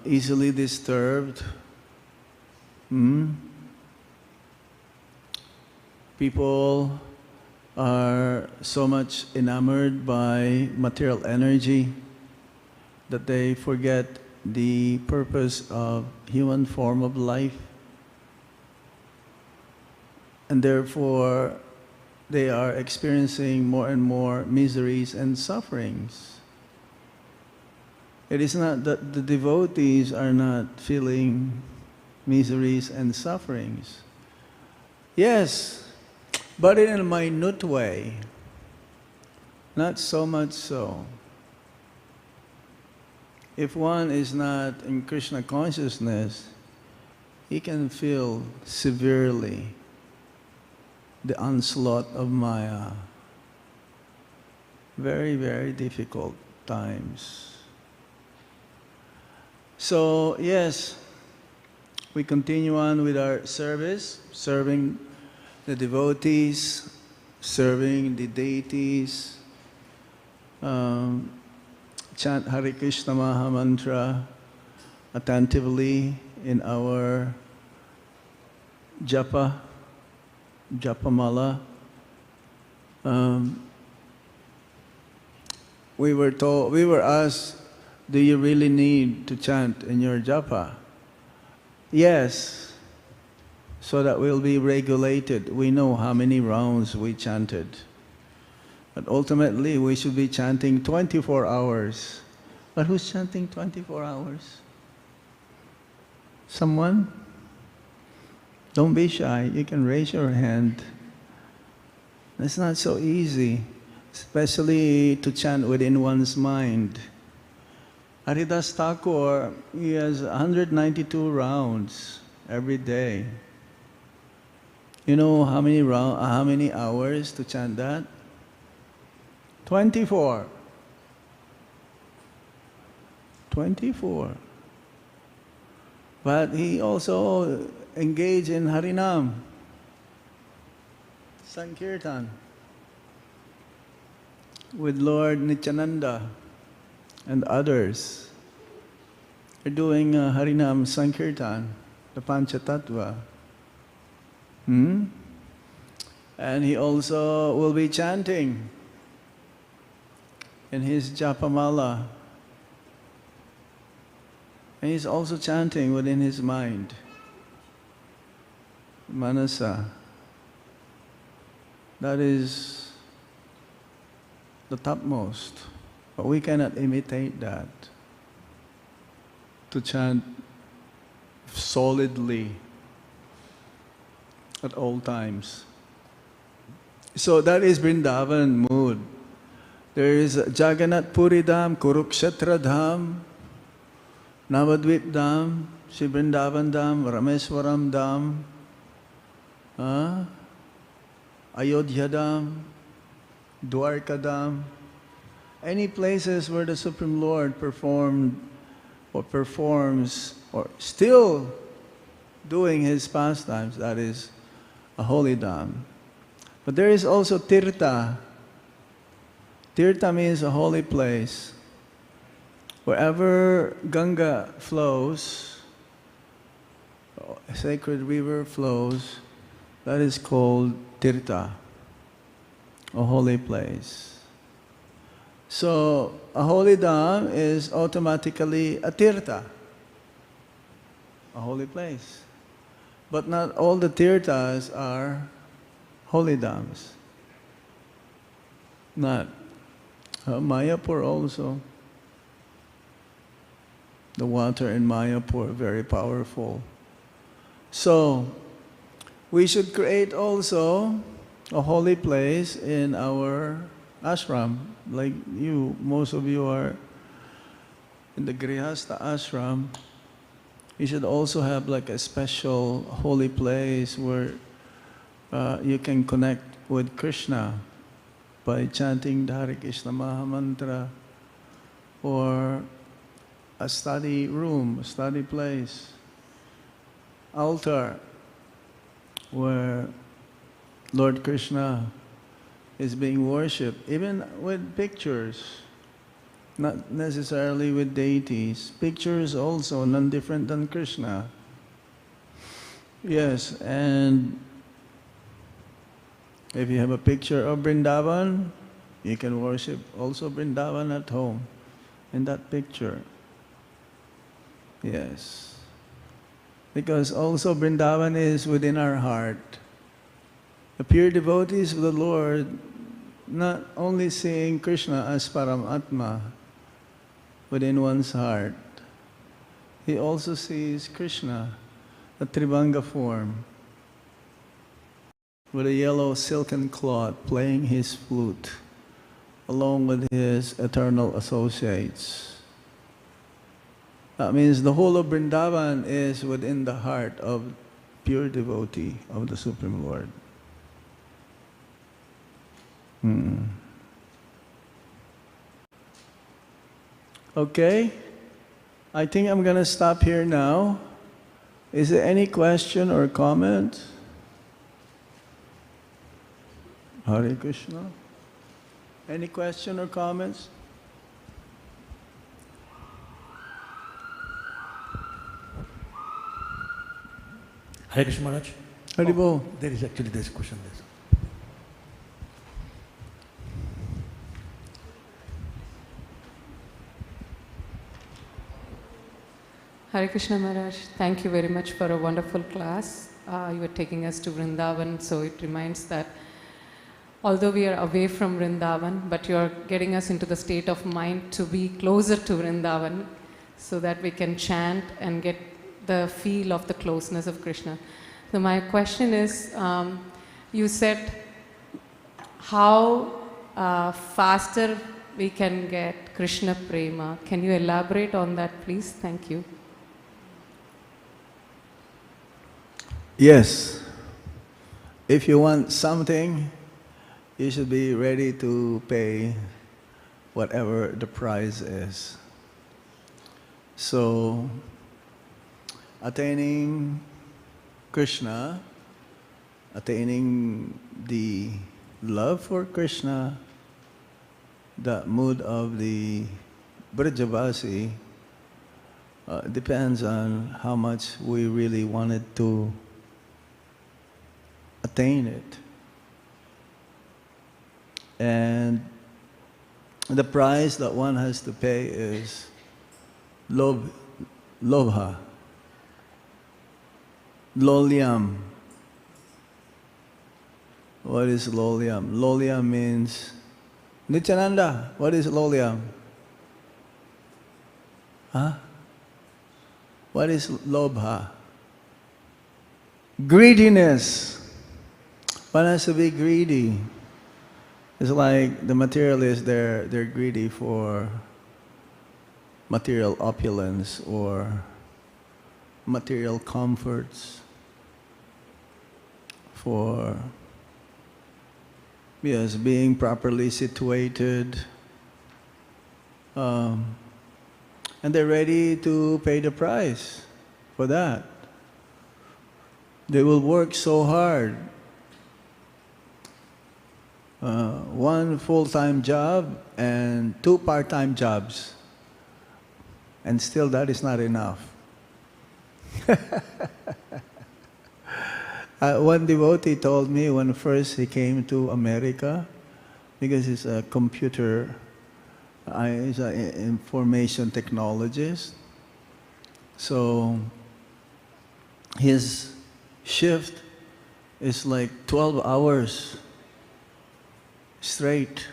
easily disturbed. People are so much enamored by material energy that they forget the purpose of human form of life. And therefore, they are experiencing more and more miseries and sufferings. It is not that the devotees are not feeling miseries and sufferings. Yes, but in a minute way, not so much so. If one is not in Krishna consciousness, he can feel severely the onslaught of Maya. Very, very difficult times. So, yes, we continue on with our service, serving the devotees, serving the deities, chant Hare Krishna Maha Mantra attentively in our japamala. We were asked, do you really need to chant in your japa? Yes, so that we'll be regulated. We know how many rounds we chanted. But ultimately, we should be chanting 24 hours. But who's chanting 24 hours? Someone? Don't be shy. You can raise your hand. It's not so easy, especially to chant within one's mind. Haridas Thakur, he has 192 rounds every day. You know how many hours to chant that? 24. 24. But he also engaged in Harinam, Sankirtan, with Lord Nityananda and others. They're doing Harinam Sankirtan, the Panchatattva. And he also will be chanting in his japamala. And he's also chanting within his mind, manasa. That is the topmost. But we cannot imitate that. To chant solidly at all times. So that is Vrindavan mood. There is Jagannath Puri Dham, Kurukshetra Dham, Navadvip Dham, Sri Vrindavan Dham, Rameswaram Dham, Ayodhya Dham, Dwarka Dham. Any places where the Supreme Lord performed or performs or still doing his pastimes, that is a holy Dham. But there is also Tirtha. Tirtha means a holy place. Wherever Ganga flows, a sacred river flows, that is called Tirtha, a holy place. So, a holy Dham is automatically a Tirtha, a holy place. But not all the Tirthas are holy Dhams. Not. Mayapur also. The water in Mayapur, very powerful. So, we should create also a holy place in our ashram. Like you, most of you are in the Grihastha ashram. You should also have like a special holy place where you can connect with Krishna by chanting the Hare Krishna Maha Mantra, or a study room, a study place, altar where Lord Krishna is being worshipped, even with pictures, not necessarily with deities. Pictures also, none different than Krishna. Yes, and if you have a picture of Vrindavan, you can worship also Vrindavan at home in that picture. Yes. Because also Vrindavan is within our heart. The pure devotees of the Lord not only seeing Krishna as Paramatma within one's heart, he also sees Krishna, the Tribhanga form, with a yellow silken cloth playing his flute, along with his eternal associates. That means the whole of Vrindavan is within the heart of pure devotee of the Supreme Lord. Okay, I think I'm going to stop here now. Is there any question or comment? Hare Krishna. Any question or comments? Hare Krishna Maharaj. Haribol. There's a question there. Hare Krishna Maharaj, thank you very much for a wonderful class. You were taking us to Vrindavan, so it reminds that although we are away from Vrindavan, but you are getting us into the state of mind to be closer to Vrindavan so that we can chant and get the feel of the closeness of Krishna. So my question is, you said how faster we can get Krishna Prema. Can you elaborate on that, please? Thank you. Yes. If you want something, you should be ready to pay whatever the price is. So, attaining Krishna, attaining the love for Krishna, the mood of the Brajavasi, depends on how much we really wanted to attain it. And the price that one has to pay is lobha, lolyam. What is lolyam? Lolyam means, Nityananda, what is lolyam? Huh? What is lobha? Greediness. One has to be greedy. It's like the materialists, they're greedy for material opulence or material comforts, for, yes, being properly situated. And they're ready to pay the price for that. They will work so hard. One full-time job and 2 part-time jobs. And still that is not enough. One devotee told me when first he came to America, because he's a computer, he's an information technologist. So his shift is like 12 hours straight.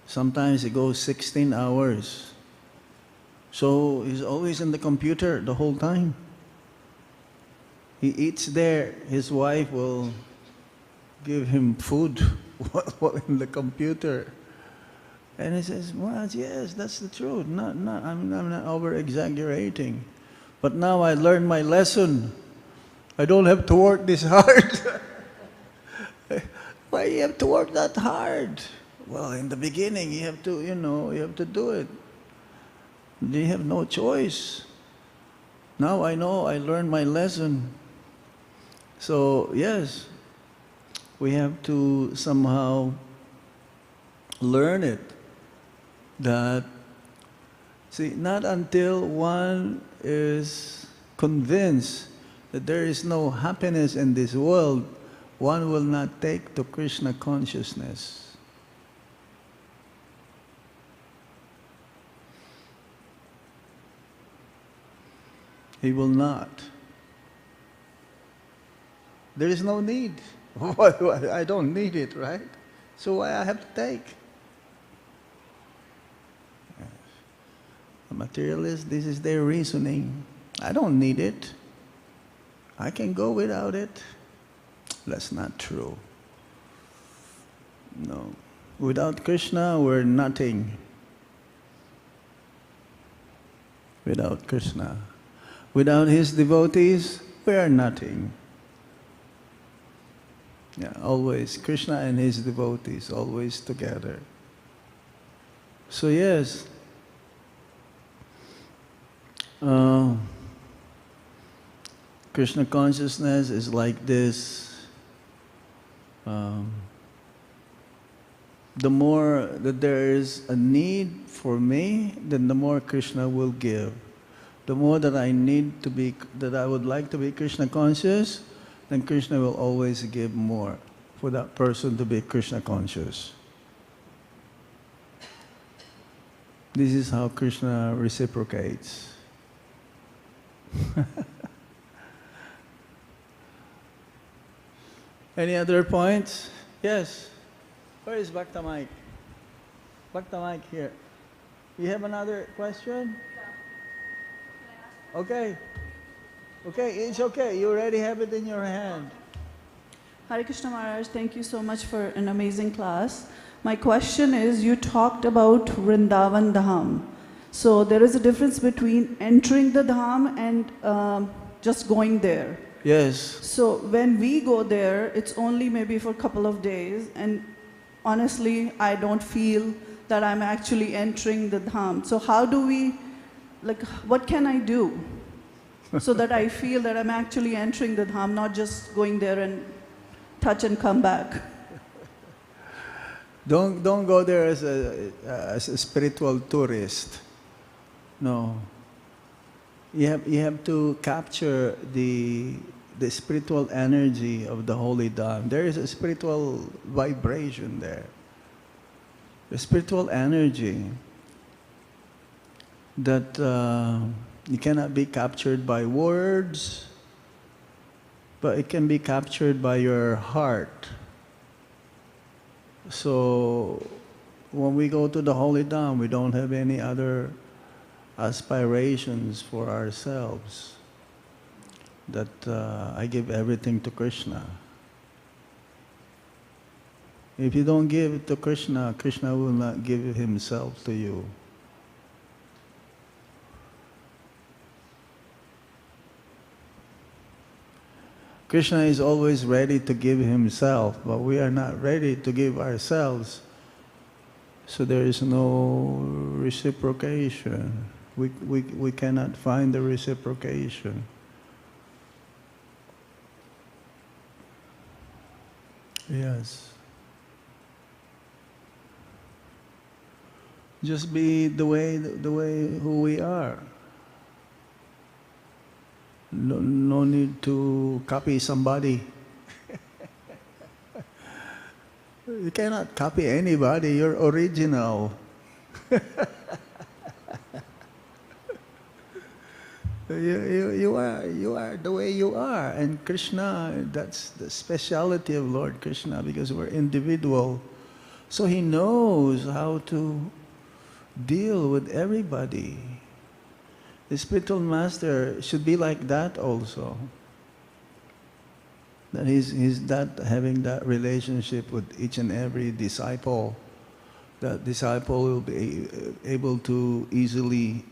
Sometimes it goes 16 hours. So he's always in the computer the whole time. He eats there. His wife will give him food while in the computer. And he says, Maharaj, yes, that's the truth. I'm not over-exaggerating. But now I learned my lesson. I don't have to work this hard. Why you have to work that hard? Well, in the beginning, you have to, you have to do it. You have no choice. Now I know, I learned my lesson. So, yes, we have to somehow learn it. That, see, not until one is convinced that there is no happiness in this world, one will not take to Krishna consciousness. He will not. There is no need. I don't need it, right? So why I have to take? The materialists, this is their reasoning. I don't need it. I can go without it. That's not true. No. Without Krishna, we're nothing. without Krishna. Without his devotees, we are nothing. Yeah, always Krishna and his devotees, always together. So yes, Krishna consciousness is like this. The more that there is a need for me, then the more Krishna will give. The more that I need to be, that I would like to be Krishna conscious, then Krishna will always give more for that person to be Krishna conscious. This is how Krishna reciprocates. Any other points? Yes. Where is Bhakta Mike? Bhakta Mike here. You have another question? Okay. Okay, it's okay. You already have it in your hand. Hare Krishna Maharaj, thank you so much for an amazing class. My question is, you talked about Vrindavan Dham. So there is a difference between entering the Dham and just going there. Yes. So when we go there, it's only maybe for a couple of days, and honestly, I don't feel that I'm actually entering the Dham. So how do we, like, what can I do so that I feel that I'm actually entering the Dham, not just going there and touch and come back? Don't go there as a spiritual tourist. No. You have to capture the spiritual energy of the holy Dham. There is a spiritual vibration there. The spiritual energy that it cannot be captured by words, but it can be captured by your heart. So when we go to the holy Dham, we don't have any other aspirations for ourselves. That I give everything to Krishna. If you don't give it to Krishna, Krishna will not give himself to you. Krishna is always ready to give himself, but we are not ready to give ourselves. So there is no reciprocation. We cannot find the reciprocation. Yes. Just be the way who we are. No need to copy somebody. You cannot copy anybody. You're original. You are the way you are. And Krishna, that's the speciality of Lord Krishna, because we're individual. So he knows how to deal with everybody. The spiritual master should be like that also. That he's not having that relationship with each and every disciple. That disciple will be able to easily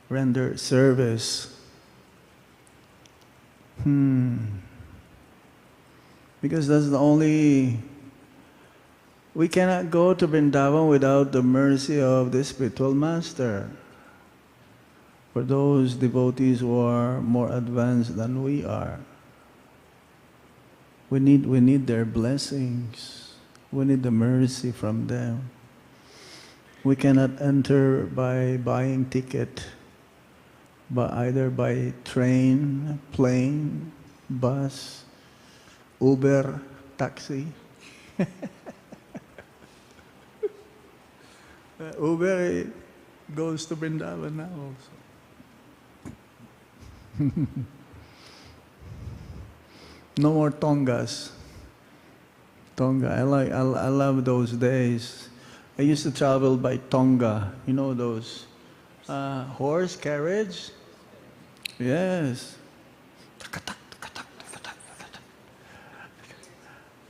render service. Because that's the only... We cannot go to Vrindavan without the mercy of the spiritual master. For those devotees who are more advanced than we are, we need their blessings. We need the mercy from them. We cannot enter by buying ticket, but either by train, plane, bus, Uber, taxi. Uber goes to Vrindavan now also. No more Tongas. Tonga. I love those days. I used to travel by Tonga. You know those horse carriage? Yes.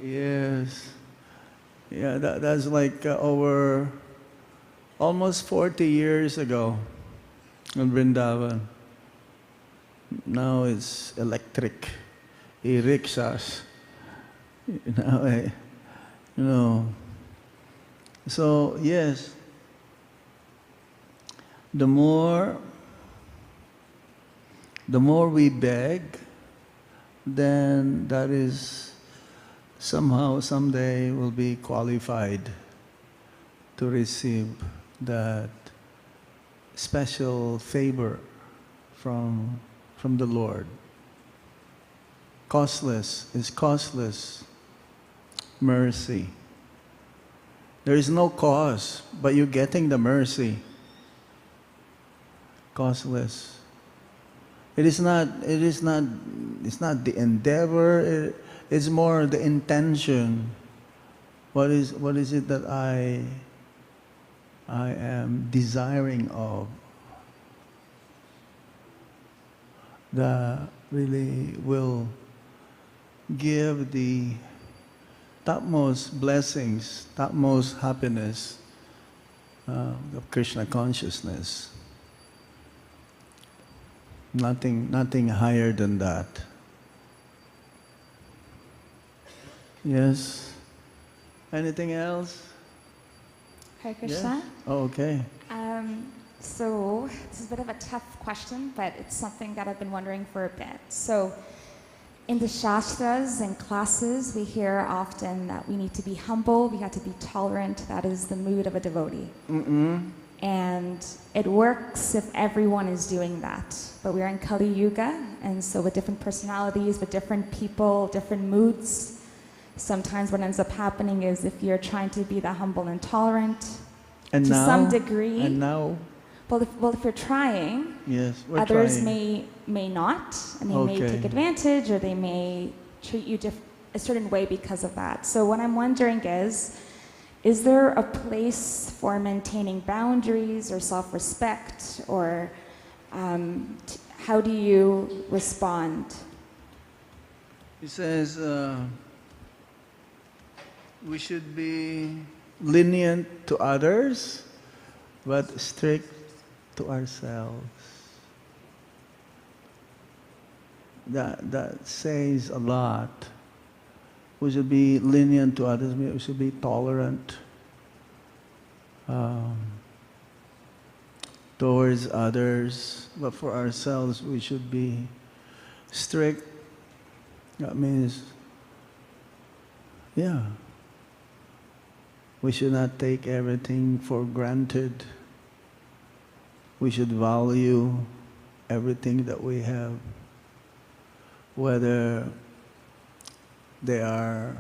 Yes. Yeah, that's like over almost 40 years ago. in Vrindavan. Now it's electric, e-rickshaws. So yes, the more we beg, then that is somehow, someday will be qualified to receive that special favor from the Lord. Costless is costless mercy. There is no cause, but you're getting the mercy. Costless. It's not the endeavor, it's more the intention. What is it that I am desiring of, that really will give the topmost blessings, topmost happiness of Krishna consciousness. Nothing higher than that. Yes? Anything else? Hare Krishna. Yes? Oh, okay. So this is a bit of a tough question, but it's something that I've been wondering for a bit. So in the Shastras and classes, we hear often that we need to be humble, we have to be tolerant. That is the mood of a devotee. And it works if everyone is doing that. But we are in Kali Yuga, and so with different personalities, with different people, different moods, sometimes what ends up happening is if you're trying to be the humble and tolerant, And to now, some degree. And now? Well, if you're trying, Yes, we're others trying. may not, and they may take advantage, or they may treat you a certain way because of that. So what I'm wondering is there a place for maintaining boundaries or self-respect, or how do you respond? He says we should be lenient to others, but strict to ourselves. That says a lot. We should be lenient to others, we should be tolerant towards others, but for ourselves we should be strict. That means, we should not take everything for granted. We should value everything that we have, whether they are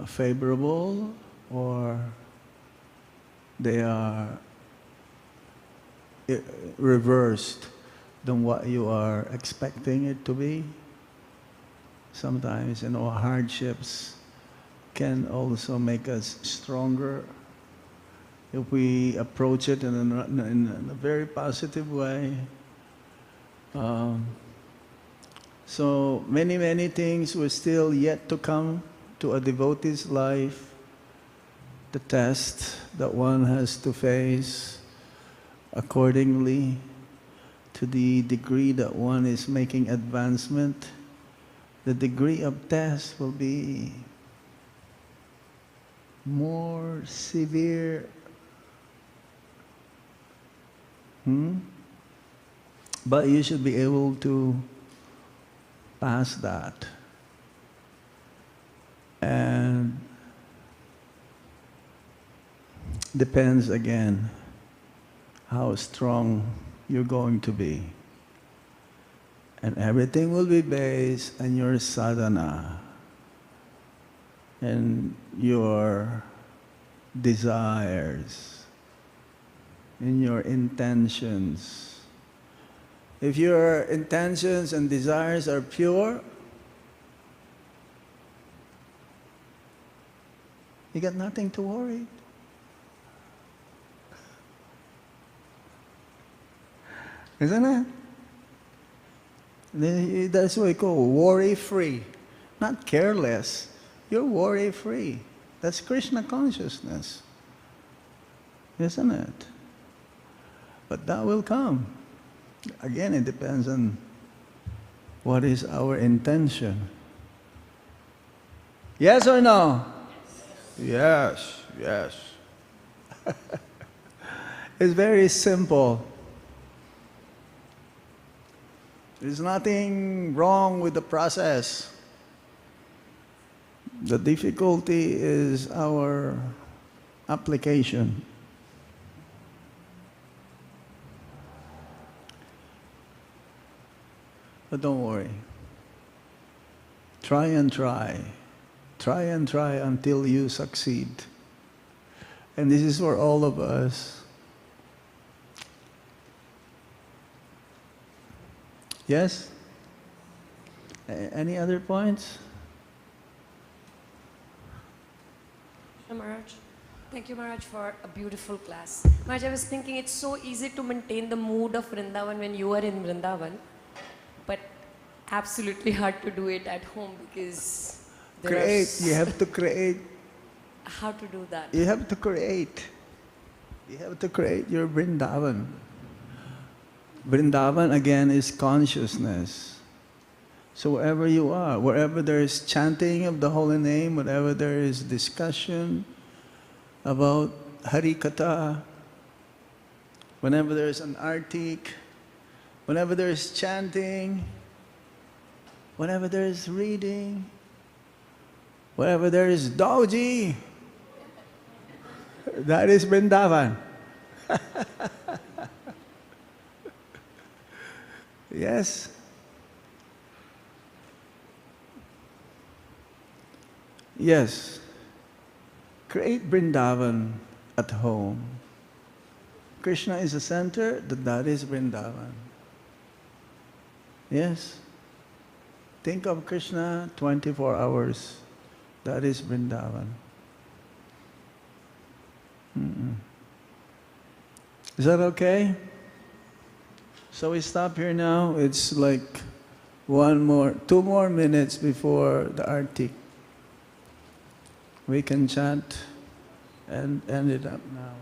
favorable or they are reversed than what you are expecting it to be. Sometimes, hardships can also make us stronger if we approach it in a very positive way. So many things were still yet to come to a devotee's life. The test that one has to face accordingly to the degree that one is making advancement. The degree of test will be more severe. But you should be able to pass that. And depends again how strong you're going to be. And everything will be based on your sadhana and your desires and your intentions. If your intentions and desires are pure, you got nothing to worry. Isn't it? That's what we call worry-free. Not careless. You're worry-free. That's Krishna consciousness. Isn't it? But that will come. Again, it depends on what is our intention. Yes or no? Yes, yes. It's very simple. There's nothing wrong with the process. The difficulty is our application. But don't worry. Try and try. Try and try until you succeed. And this is for all of us. Yes? Any other points? Maharaj. Thank you, Maharaj, for a beautiful class. Maharaj, I was thinking it's so easy to maintain the mood of Vrindavan when you are in Vrindavan, but absolutely hard to do it at home because You have to create. How to do that? You have to create. You have to create your Vrindavan. Vrindavan again is consciousness. So wherever you are, wherever there is chanting of the holy name, wherever there is discussion about Hari Katha, whenever there is an artik, whenever there is chanting, whenever there is reading, wherever there is Dauji, that is Vrindavan. Yes. Yes. Create Vrindavan at home. Krishna is the center, that is Vrindavan. Yes. Think of Krishna 24 hours. That is Vrindavan. Is that okay? So we stop here now. It's like 2 more minutes before the artik. We can chant and end it up now.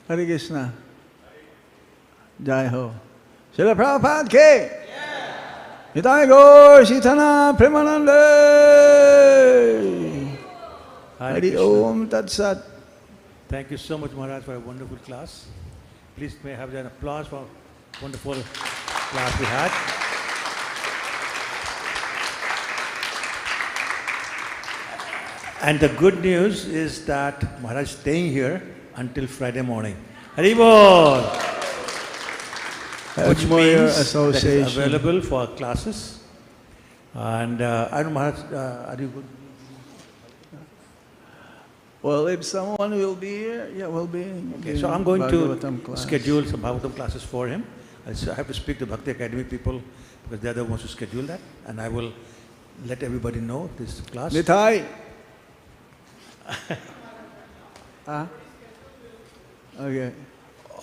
Hare Krishna. Jai Ho. Srila Prabhupada ke? Nitai Gaur Sitana Premanande. Hari Om Tat Sat. Thank you so much, Maharaj, for a wonderful class. Please may I have an applause for a wonderful class we had. And the good news is that Maharaj is staying here until Friday morning. Haribol! Which means that is available for classes. And I don't know, Maharaj, are you good? Well, if someone will be here, yeah, we'll be. Okay, so I'm going to schedule some Bhagavatam classes for him. I have to speak to Bhakti Academy people because they're the ones who schedule that. And I will let everybody know this class. Nithai! Okay.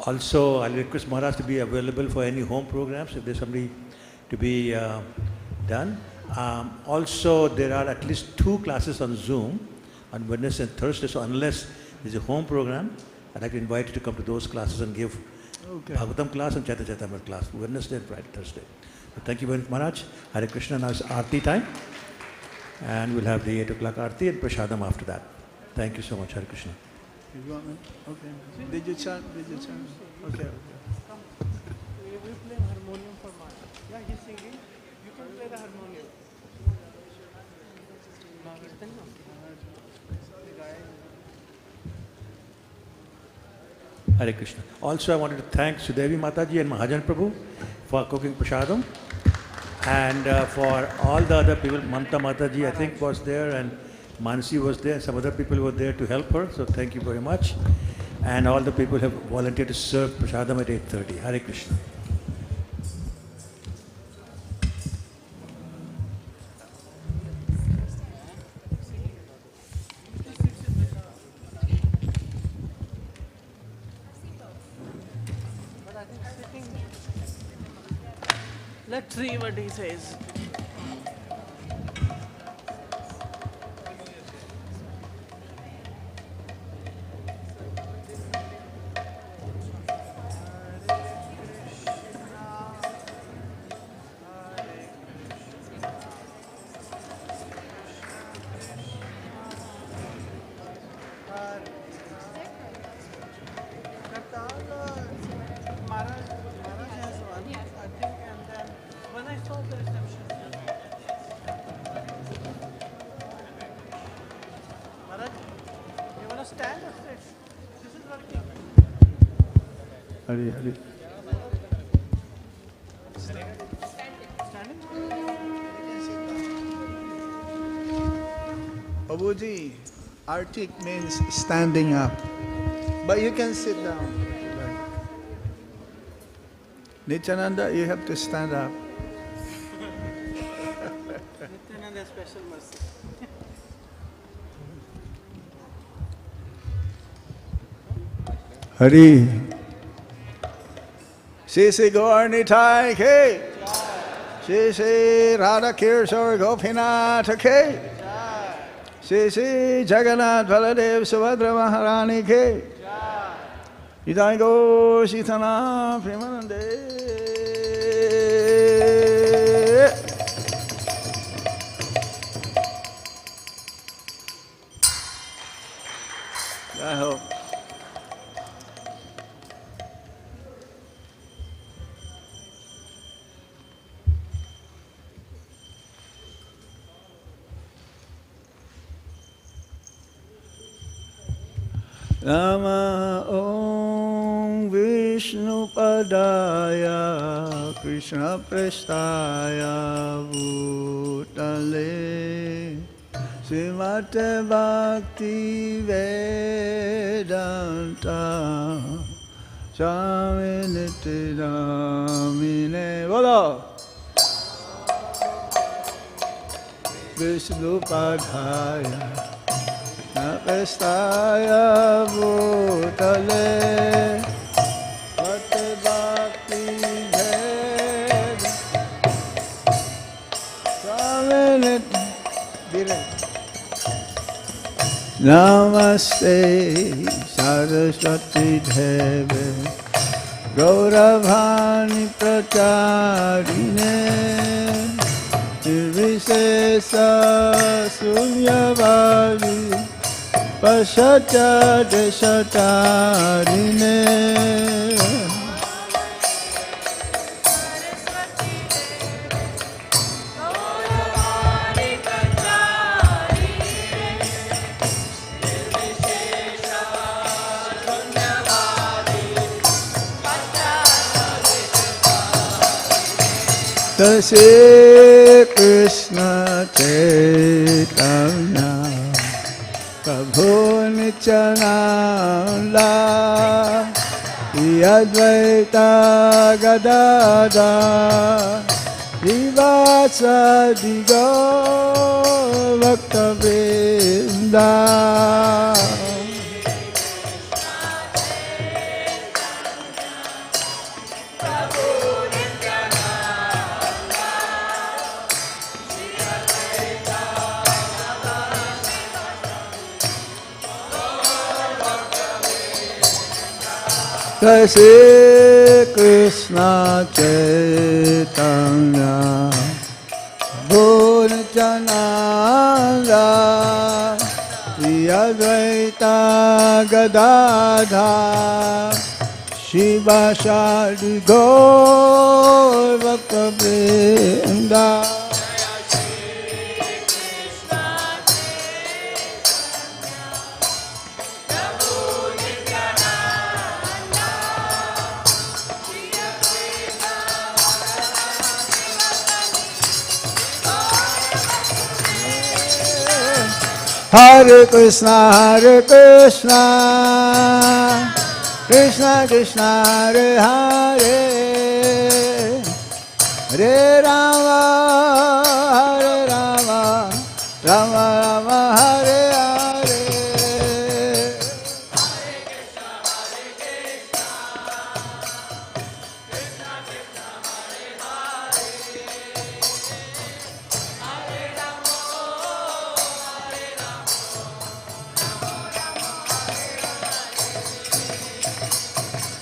Also, I'll request Maharaj to be available for any home programs if there's somebody to be done. Also, there are at least 2 classes on Zoom on Wednesday and Thursday. So unless there's a home program, I'd like to invite you to come to those classes and give Bhagavatam class and Chaitanya Charitamrita class, Wednesday and Friday, Thursday. So thank you very much, Maharaj. Hare Krishna. Now it's Aarti time. And we'll have the 8 o'clock Aarti and Prasadam after that. Thank you so much, Hare Krishna. You want me? Okay. Did you chant? Okay. We will play harmonium for Maharaj. Yeah, he's singing. You can play the harmonium. Hare Krishna. Also, I wanted to thank Sudevi Mataji and Mahajan Prabhu for cooking prasadam. And for all the other people, Mamta Mataji, I think, was there, and Mansi was there, some other people were there to help her. So thank you very much. And all the people have volunteered to serve prasadam at 8:30. Hare Krishna. Let's see what he says. Maharaj has one, I think, and then when I saw the reception, Maharaj, you want to stand or sit? This is working. Hari, Hari. Standing? Babuji, Artik means standing up. But you can sit down. Nityananda, you have to stand up. Nityananda special mercy. Hari. Sisi Gaur Nitai Ke. Sisi Radha Kirshor Gopinath Ke. Sisi Jagannath Baladev Subhadra Maharani Ke. Idai Go Sitana Premanande. I hope. Nama Om Vishnu Padaya Krishna Prestaya Bhutale Srimate Bhakti Vedanta Swami Nityanamine Bolo Vishnu Padaya Prestaya Bhutale Bhakti Bhakti Bhed Swami Namaste Saraswati Deve Gauravani Pracharine Nirvisesa Sunyavadi Pashacha Deshatarine Tase Krishna Chaitanya Prabhu Nityananda Advaita Gadada Vivasadi Gaur Bhakta-vrinda Tase Krishna Chaitanya Bhunjananda Advaita Gadadha Shiva Shadi Gaur Bhakta-vrinda Hare Krishna, Krishna Krishna, Hare Hare, Hare Rama, Hare Rama, Rama Rama, Hare Hare.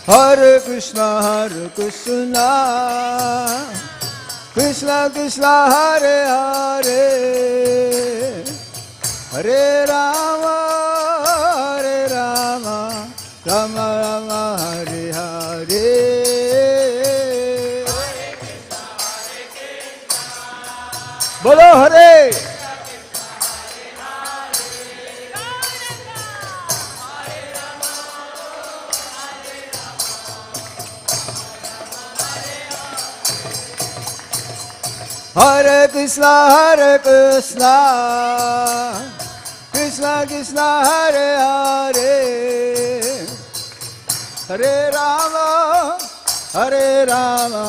Hare Krishna, Krishna Krishna, Hare Hare, Hare Rama, Rama Rama, Hare Hare. Bolo Hare. Hare Krishna, Krishna Krishna, Hare Hare, Hare Rama,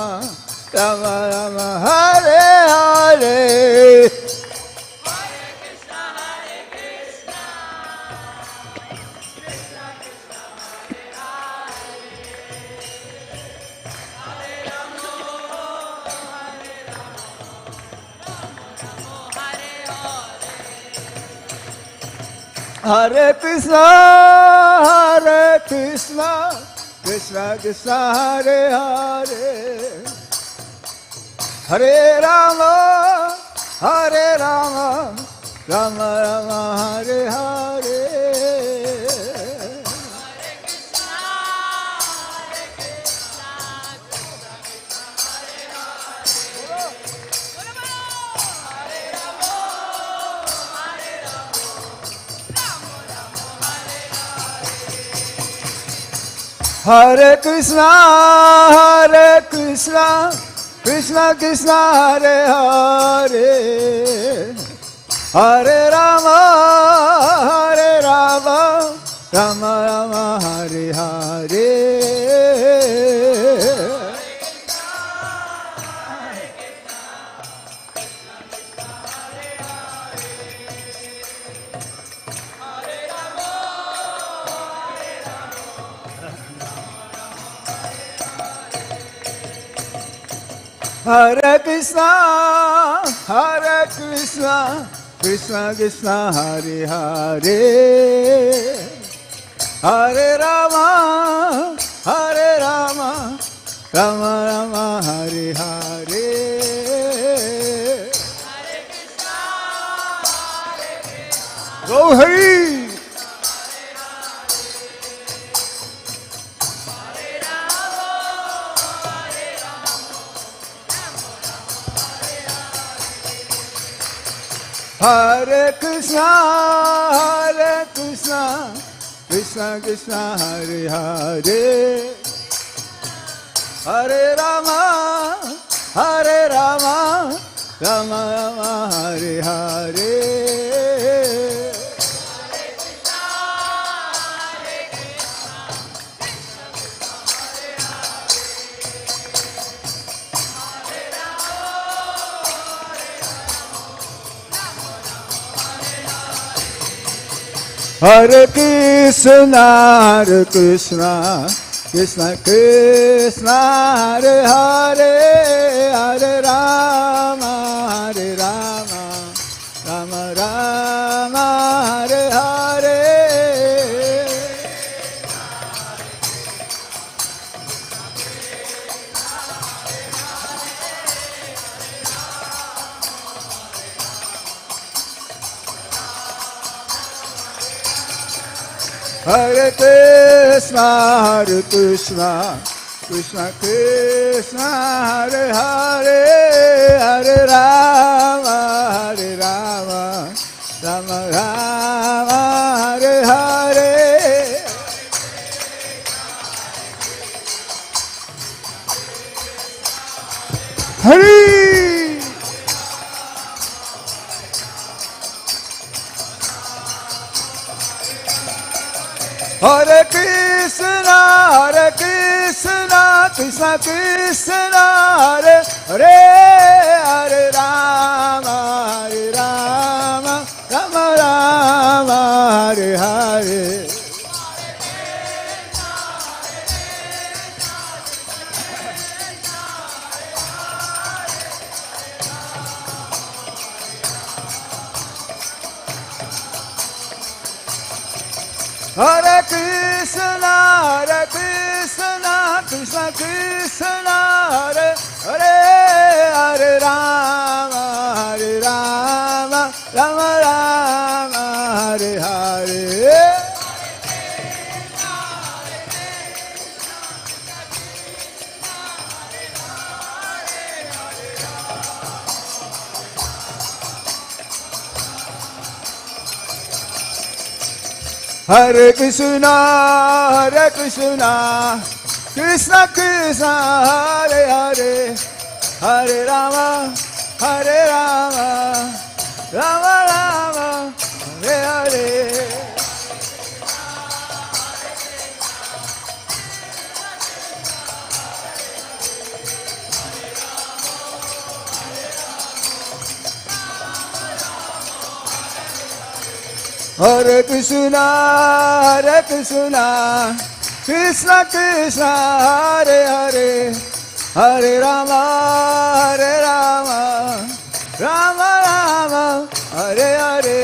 Rama Rama, Hare Hare. Hare Krishna, Krishna Krishna, Hare Hare, Hare Rama, Rama Rama, Hare Hare. Hare Krishna, Krishna Krishna, Hare Hare, Hare Rama, Rama Rama, Hare Hare. Hare Krishna, Krishna Krishna, Hare Hare, Hare Rama, Rama Rama, Hare Hare. Go Hari. Hare Krishna, Krishna Krishna, Hare Hare, Hare Rama, Rama Rama, Hare Hare. Hare Krishna, Krishna Krishna, Hare Hare, Hare Rama, Rama Rama, Hare Hare. Hare Krishna, Krishna Krishna, Hare Hare, Hare Rama, Rama Rama, Hare Hare. Hari. Hare Krishna, Krishna Krishna, Hare Hare, Hare Rama, Rama Rama, Hare Hare. Hare Krishna, Krishna Krishna, Hare Hare, Hare Rama, Rama Rama, Hare Hare. Hare Krishna, Krishna Krishna, Hare Hare, Hare Rama, Rama Rama, Hare Hare. Hare Krishna, Krishna Krishna, Hare Hare, Hare Rama, Rama Rama, Hare Hare.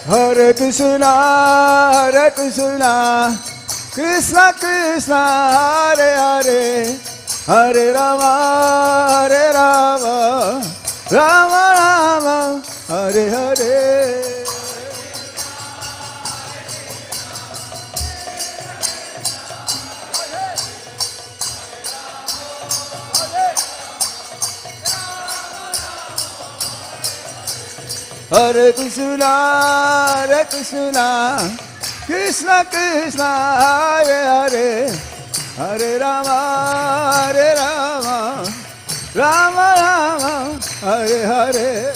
Hare Krishna, Krishna Krishna, Hare Hare, Hare Rama, Rama Rama, Hare Hare. Hare Krishna, Krishna Krishna, Hare Hare, Hare Rama, Rama Rama, Hare Hare.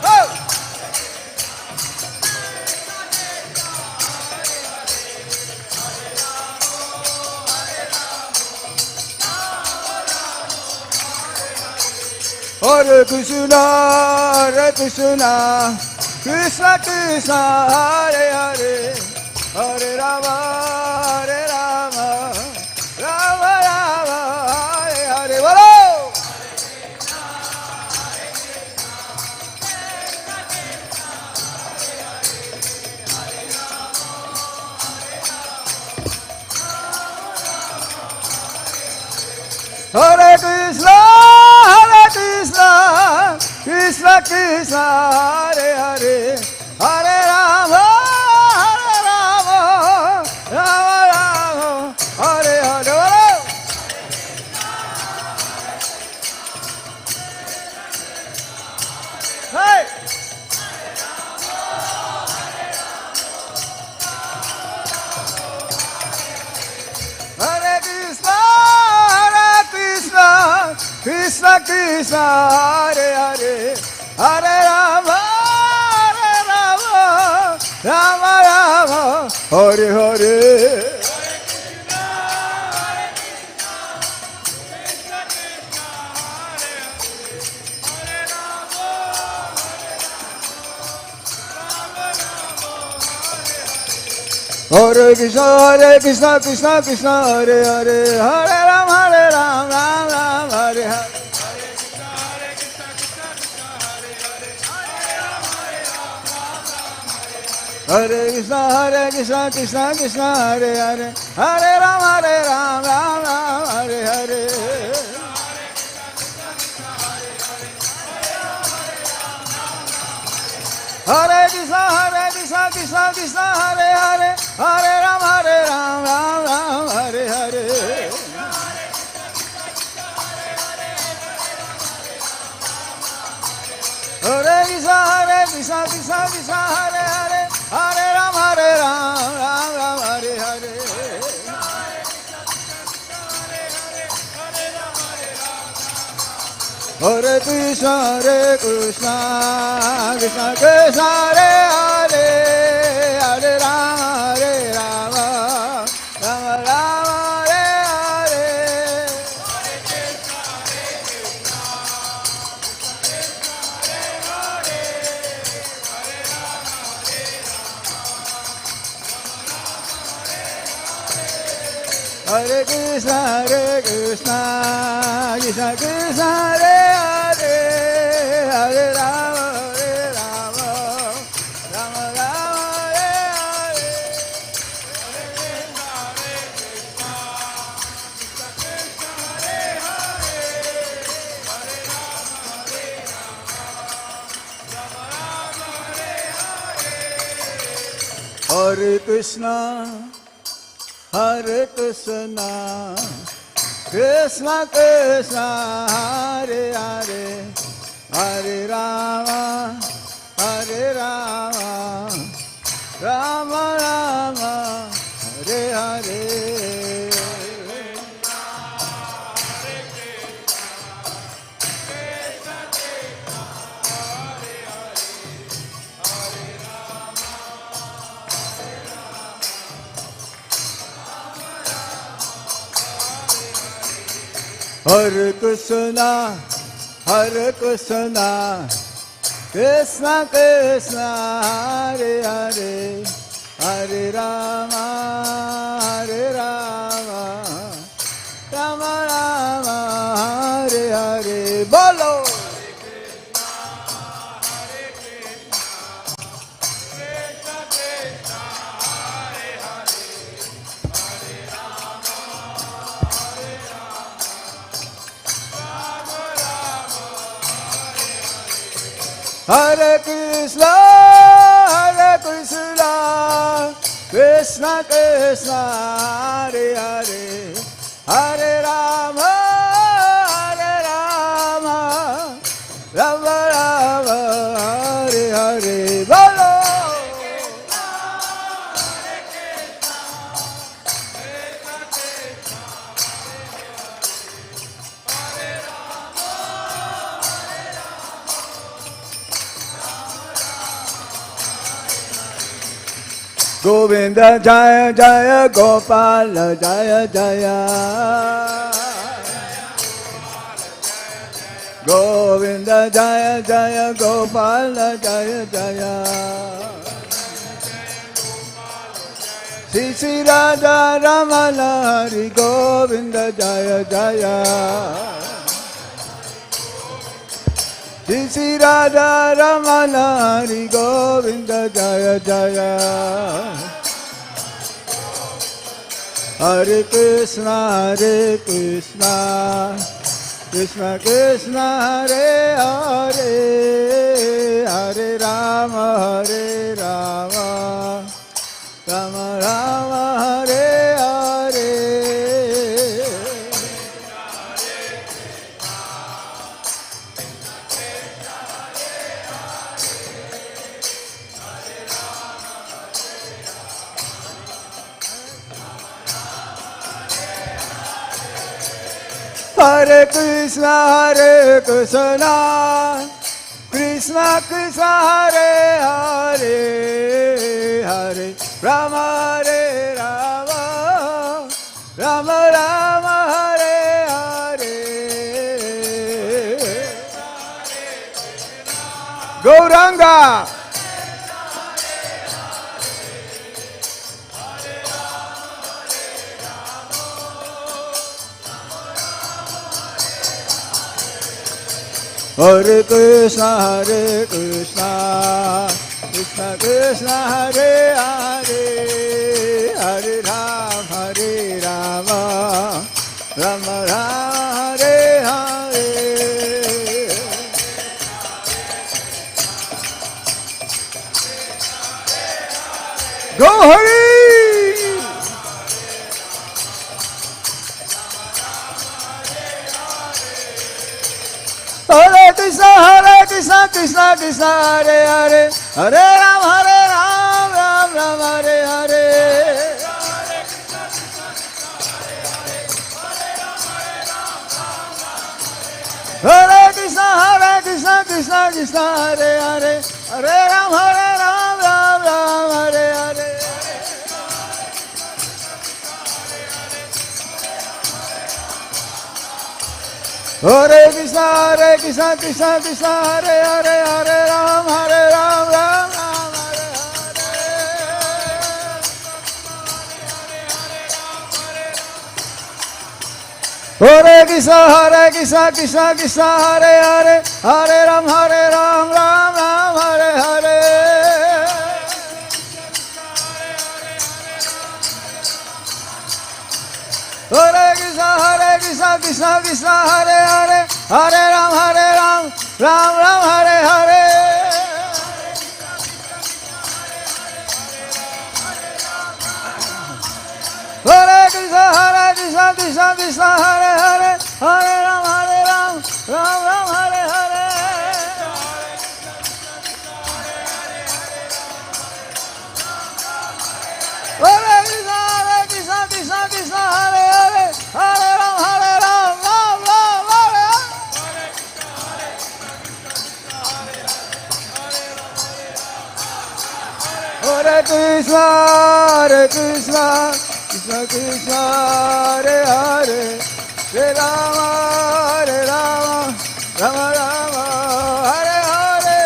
Oh! Hare Krishna, Krishna Krishna, Hare Hare, Hare Rama, Rama Rama, Hare Hare. Bolo! Hare Krishna, Krishna Krishna, Hare Hare, Hare Rama, Rama Rama, Hare Hare. Hey! Hare Krishna, Krishna Krishna, Hare Hare, Hare Rama, Rama Rama, Hare Hare. Hare Krishna, Krishna Krishna, Hare Hare, Hare Rama, Rama Hare Hare. Hare Krishna, Krishna Krishna, Hare Hare, Hare Rama, Rama Hare Hare. Hare Krishna, Krishna Hare Hare, Hare Rama, Rama Hare Hare. Hare Krishna, Krishna Hare Hare, Hare Rama, Rama Hare Hare. Hare Krishna, Krishna Krishna Hare Hare, Hare Rama, Rama Hare Hare. Hare Krishna, Krishna Krishna, Hare Hare, Hare Rama, Rama Rama, Hare Hare. Hare Krishna, Hare Krishna, Krishna Krishna, Hare Hare, Hare Rama, Rama Rama, Hare Hare. Hare Krishna, Krishna Krishna, Hare Hare, Hare Rama, Rama Rama, Hare Hare. Bolo! Hare Krishna, Krishna Krishna, Hare Hare, Hare Rama, Rama Rama, Hare Hare. Bolo! Govinda Jaya Jaya Gopala Jaya Jaya, Govinda Jaya Jaya Gopala Jaya Jaya, Sri Radha Ramana Hari Govinda Jaya Jaya, Sri Radha Ramana Hari Govinda Jaya Jaya. Hare Krishna, Krishna Krishna, Hare Hare, Hare Rama, Rama Rama, Hare Hare. Hare Krishna, Krishna Krishna, Hare Hare, Hare Rama, Rama Rama, Hare Hare. Gauranga. Hare Krishna, Krishna Krishna, Hare Hare, Hare Rama, Rama Rama, Hare Hare. Go Hari! Hare Krishna, Krishna Krishna, Hare Hare, Hare Ram, Ram Ram, Hare Hare. Hare Krishna, Krishna Krishna, Hare Hare, Hare Ram, Ram Ram, Hare Hare. Hare Krishna, Krishna Krishna, Hare Hare, Hare Ram, Ram Ram, Hare Hare. Hare Krishna, Krishna Krishna, Hare Hare, Hare Ram, Ram Ram, Hare Hare. Hare Krishna, Krishna Krishna, Hare Hare, Hare Ram, Ram Ram, Hare Hare. Hare Krishna, Krishna Krishna, Hare Hare, Hare Ram, Ram Ram, Hare Hare. Hare Krishna, Krishna Krishna, Hare Hare, Hare Ram, Ram Ram, Hare Hare. Hare Krishna, Krishna Krishna, Hare Hare, Hare Rama, Rama Rama, Hare Hare.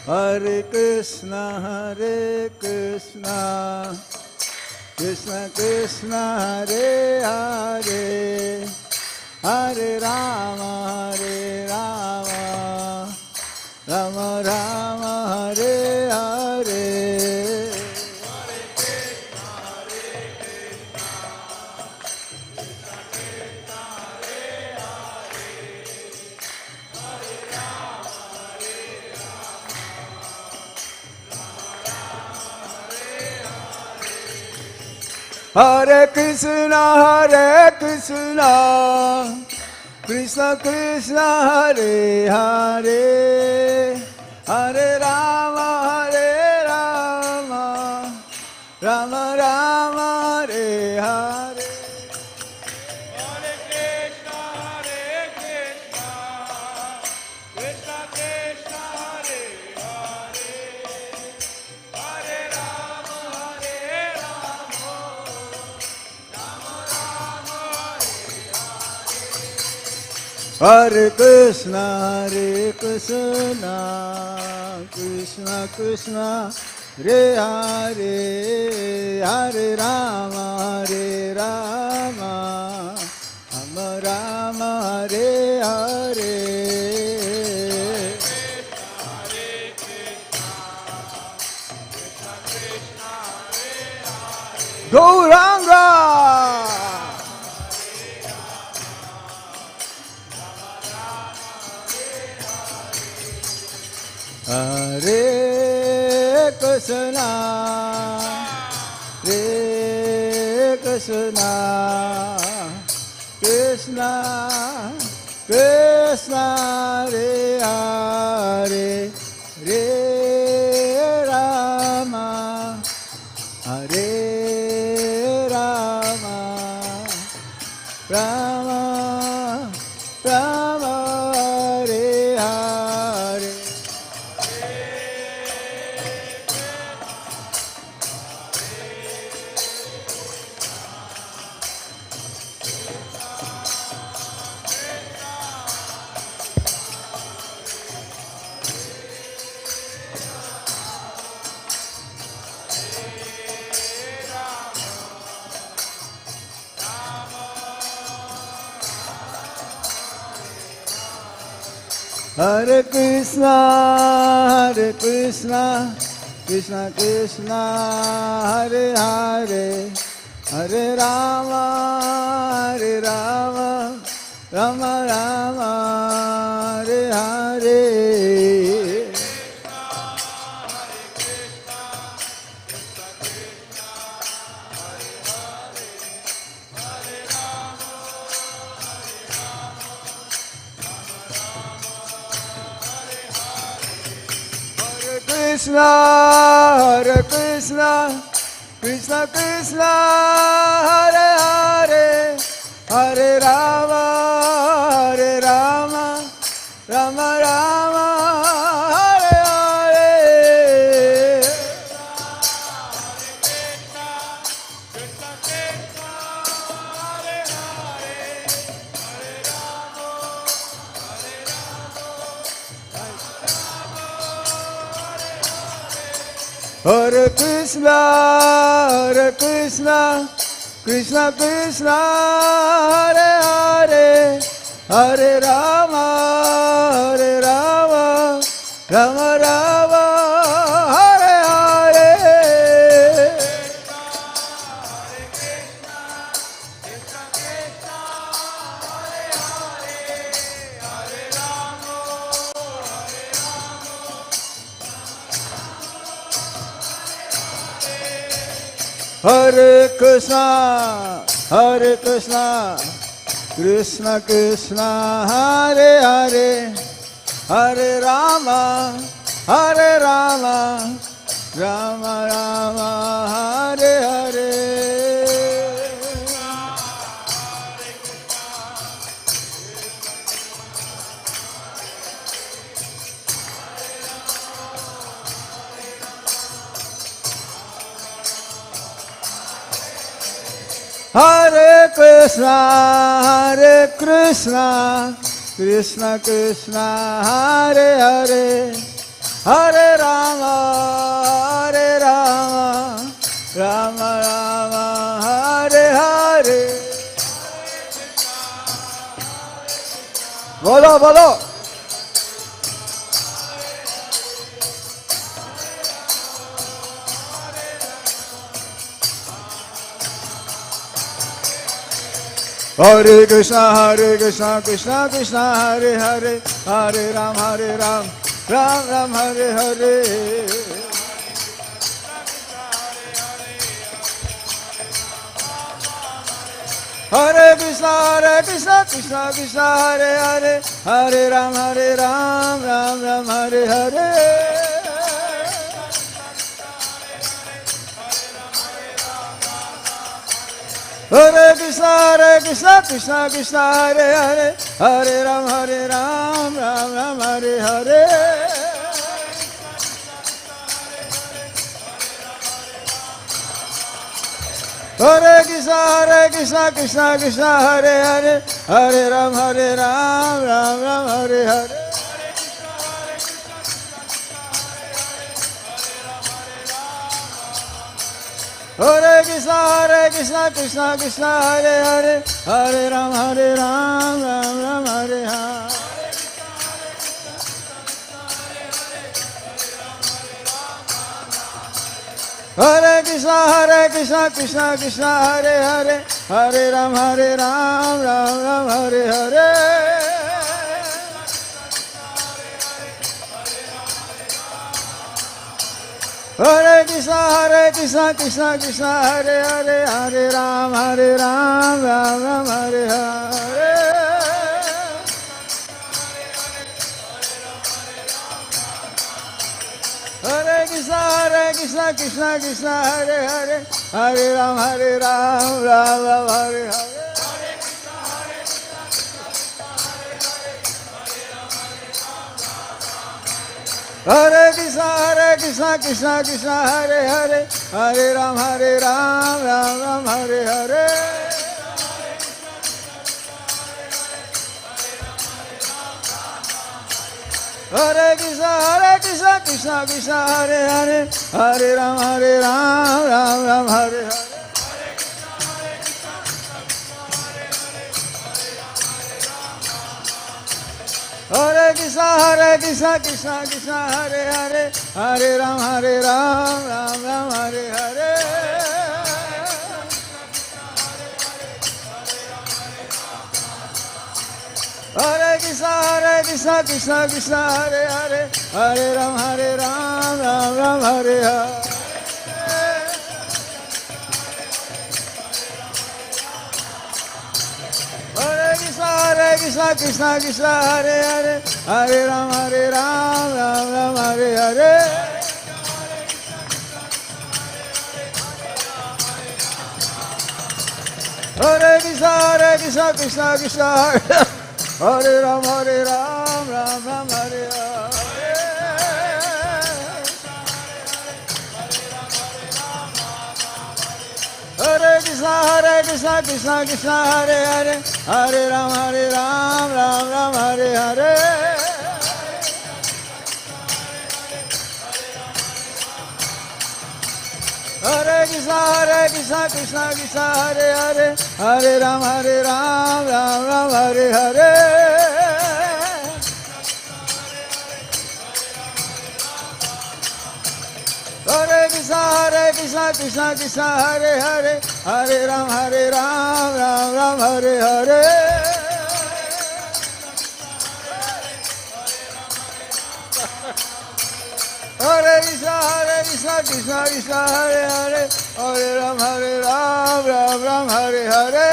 Hare Krishna, Krishna Krishna, Hare Hare, Hare Rama, Rama Rama, Hare Hare. Hare Krishna, Krishna Krishna, Hare Hare, Hare Rama, Rama Rama, Hare Hare. Hare Krishna, Krishna Krishna, Hare Hare, Hare Rama, Rama Rama, Hare Hare. Gauranga. Hare Krishna, Krishna Krishna, Hare Hare, Hare Rama, Hare Rama, Rama Rama, Hare Hare. Hare Krishna, Krishna Krishna, Hare Hare, Hare Rama, Rama Rama, Hare Hare. Hare Krishna, Krishna Krishna, Hare Hare, Hare Rama, Rama Rama, Hare Hare. Hare Krishna, Krishna Krishna, Hare Hare, Hare Rama, Rama Rama, Hare Hare. Hare Krishna, Krishna Krishna, Hare Hare, Hare Rama, Rama Rama, Hare Hare. Hare Krishna, Krishna Krishna, Hare Hare, Hare Rama, Rama Rama, Hare Hare. Bolo, bolo. Hare Krishna, Krishna Krishna, Hare Hare, Hare Ram, Ram Ram, Hare Hare. Hare Krishna, Krishna Krishna, Hare Hare, Hare Ram, Ram Ram, Hare Hare. Hare Krishna, Krishna Krishna, Hare Hare, Hare Ram, Ram Ram, Hare Hare. Hare Krishna, Krishna Krishna, Hare Hare, Hare Ram, Ram Ram, Hare Hare. Hare Krishna, Krishna Krishna, Hare Hare, Hare Ram, Ram Ram, Hare Hare. Hare Krishna, Krishna Krishna, Hare Hare, Hare Ram, Ram Ram, Hare Hare. Hare Krishna, Krishna Krishna, Hare Hare, Hare Ram, Ram Ram, Hare Hare. Hare Krishna, Krishna Krishna, Hare Hare, Hare Ram, Ram Ram, Hare Hare. Hare Krishna, Krishna Krishna, Hare Hare, Hare Ram, Ram Ram, Hare Hare. Hare Krishna, Krishna Krishna, Hare Hare, Hare Ram, Ram Ram, Hare Hare. Hare Krishna, Krishna Krishna, Hare Hare, Hare Ram, Ram Ram, Hare Hare. Hare Krishna, Krishna Krishna, Hare Hare, Hare Ram, Ram Ram, Hare Hare. Hare Krishna, Krishna Krishna, Hare Hare, Hare Ram, Ram Ram, Hare Hare. Hare Krishna, Krishna Krishna, Hare Ram, Ram Ram, Hare Hare. Hare Krishna, Krishna Krishna, Hare Hare, Hare Ram, Ram Ram, Hare Hare. Hare Krishna, Krishna Krishna, Hare Hare, Hare Ram, Ram Ram, Hare Hare. Hare Krishna, Krishna Krishna, Hare Hare, Hare Ram, Ram Ram, Hare Hare. Hare Krishna, Krishna Krishna, Hare Hare, Hare Ram, Ram Ram, Hare Hare.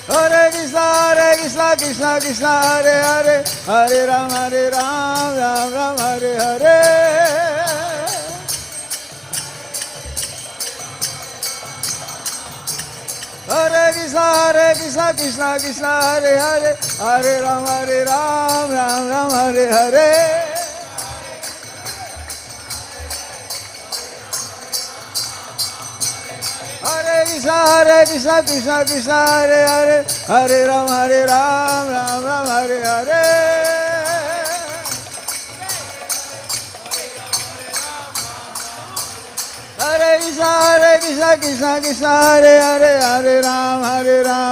Hare Krishna, Krishna Krishna, Hare Hare, Hare Ram, Ram Ram, Hare Hare. Hare Krishna, Krishna Krishna, Hare Hare, Hare Ram, Ram Ram, Hare Hare. Hare Krishna, Krishna Krishna, Hare Hare, Hare Ram, Ram Ram, Hare Hare. Hare Krishna, Krishna Krishna, Hare Hare, Hare Ram,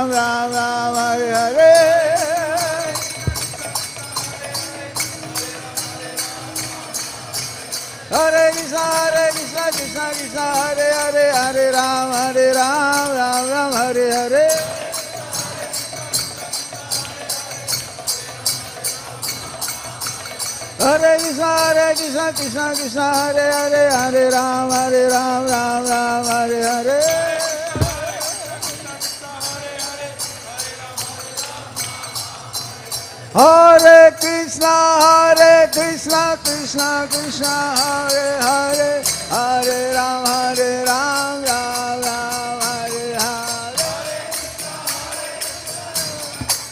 Ram Ram, Hare Hare. Hare Krishna, Krishna Krishna, Hare Hare, Hare Ram, Ram Ram, Hare Hare. Hare Krishna, Krishna Krishna, Hare Hare, Hare Ram, Ram Ram, Hare Hare. Hare Krishna, Krishna Krishna, Hare Hare, Hare Ram, Ram Ram, Hare Hare.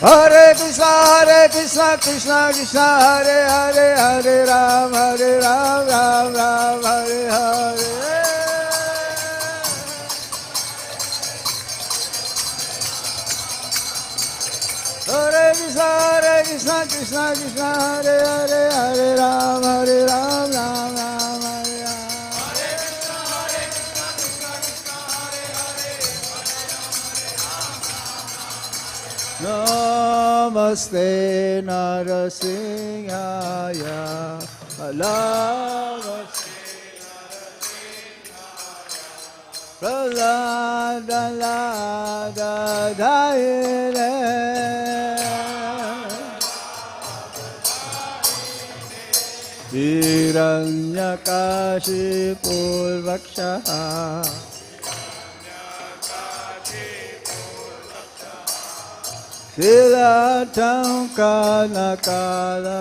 Hare Krishna, Krishna Krishna, Hare Hare, Hare Ram, Ram Hare Hare. Hare Krishna, Krishna Krishna, Hare Hare, Hare Ram, Ram Hare Hare. Namaste Narasimhaya, Namaste Prahlada Daire, Hiranyakashipu Vaksha, Siddhartham Kanakala,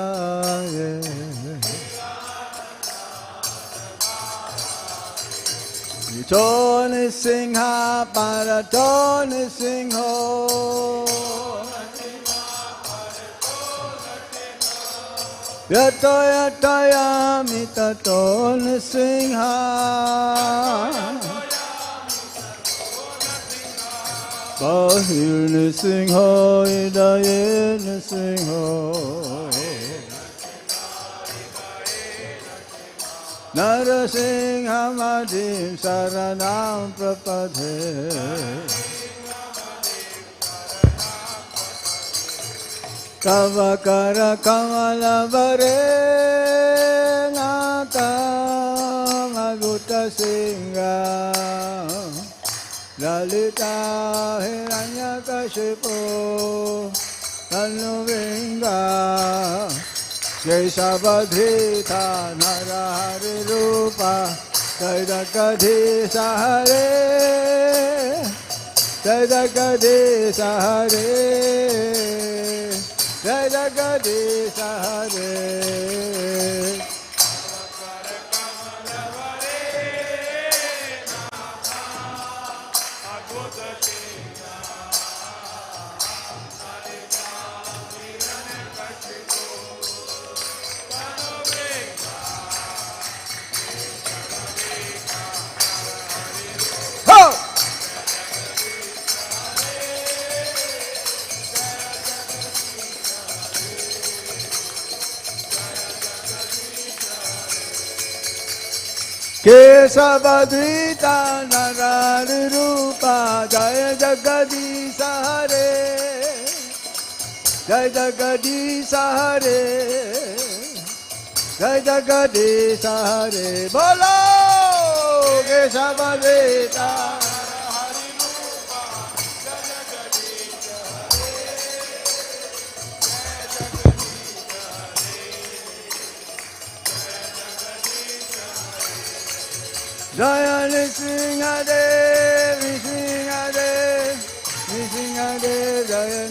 Tony Singha para Tony Singho, Yatoya Mita Tony Singha, Bahir Nisingho, Idaye Nisingho, Narasingha Madhim Saranam Prapadhe, Kavakara Kamala Vare Nata Maguta Singha, Lalita Hiranyakashipu Tanuvinga, Jai Sabadhita Narahari Rupa, Jai Dagadisa Hare, Jai Dagadisa Hare, Jai Dagadisa Hare. Kesavadvita Nararupa Jaya Jagadisha Hare Jaya Jagadisha Hare Jaya Jagadisha Hare Bolo Kesavadvita Jaya Nisingade, Nisingade, Nisingade, Jaya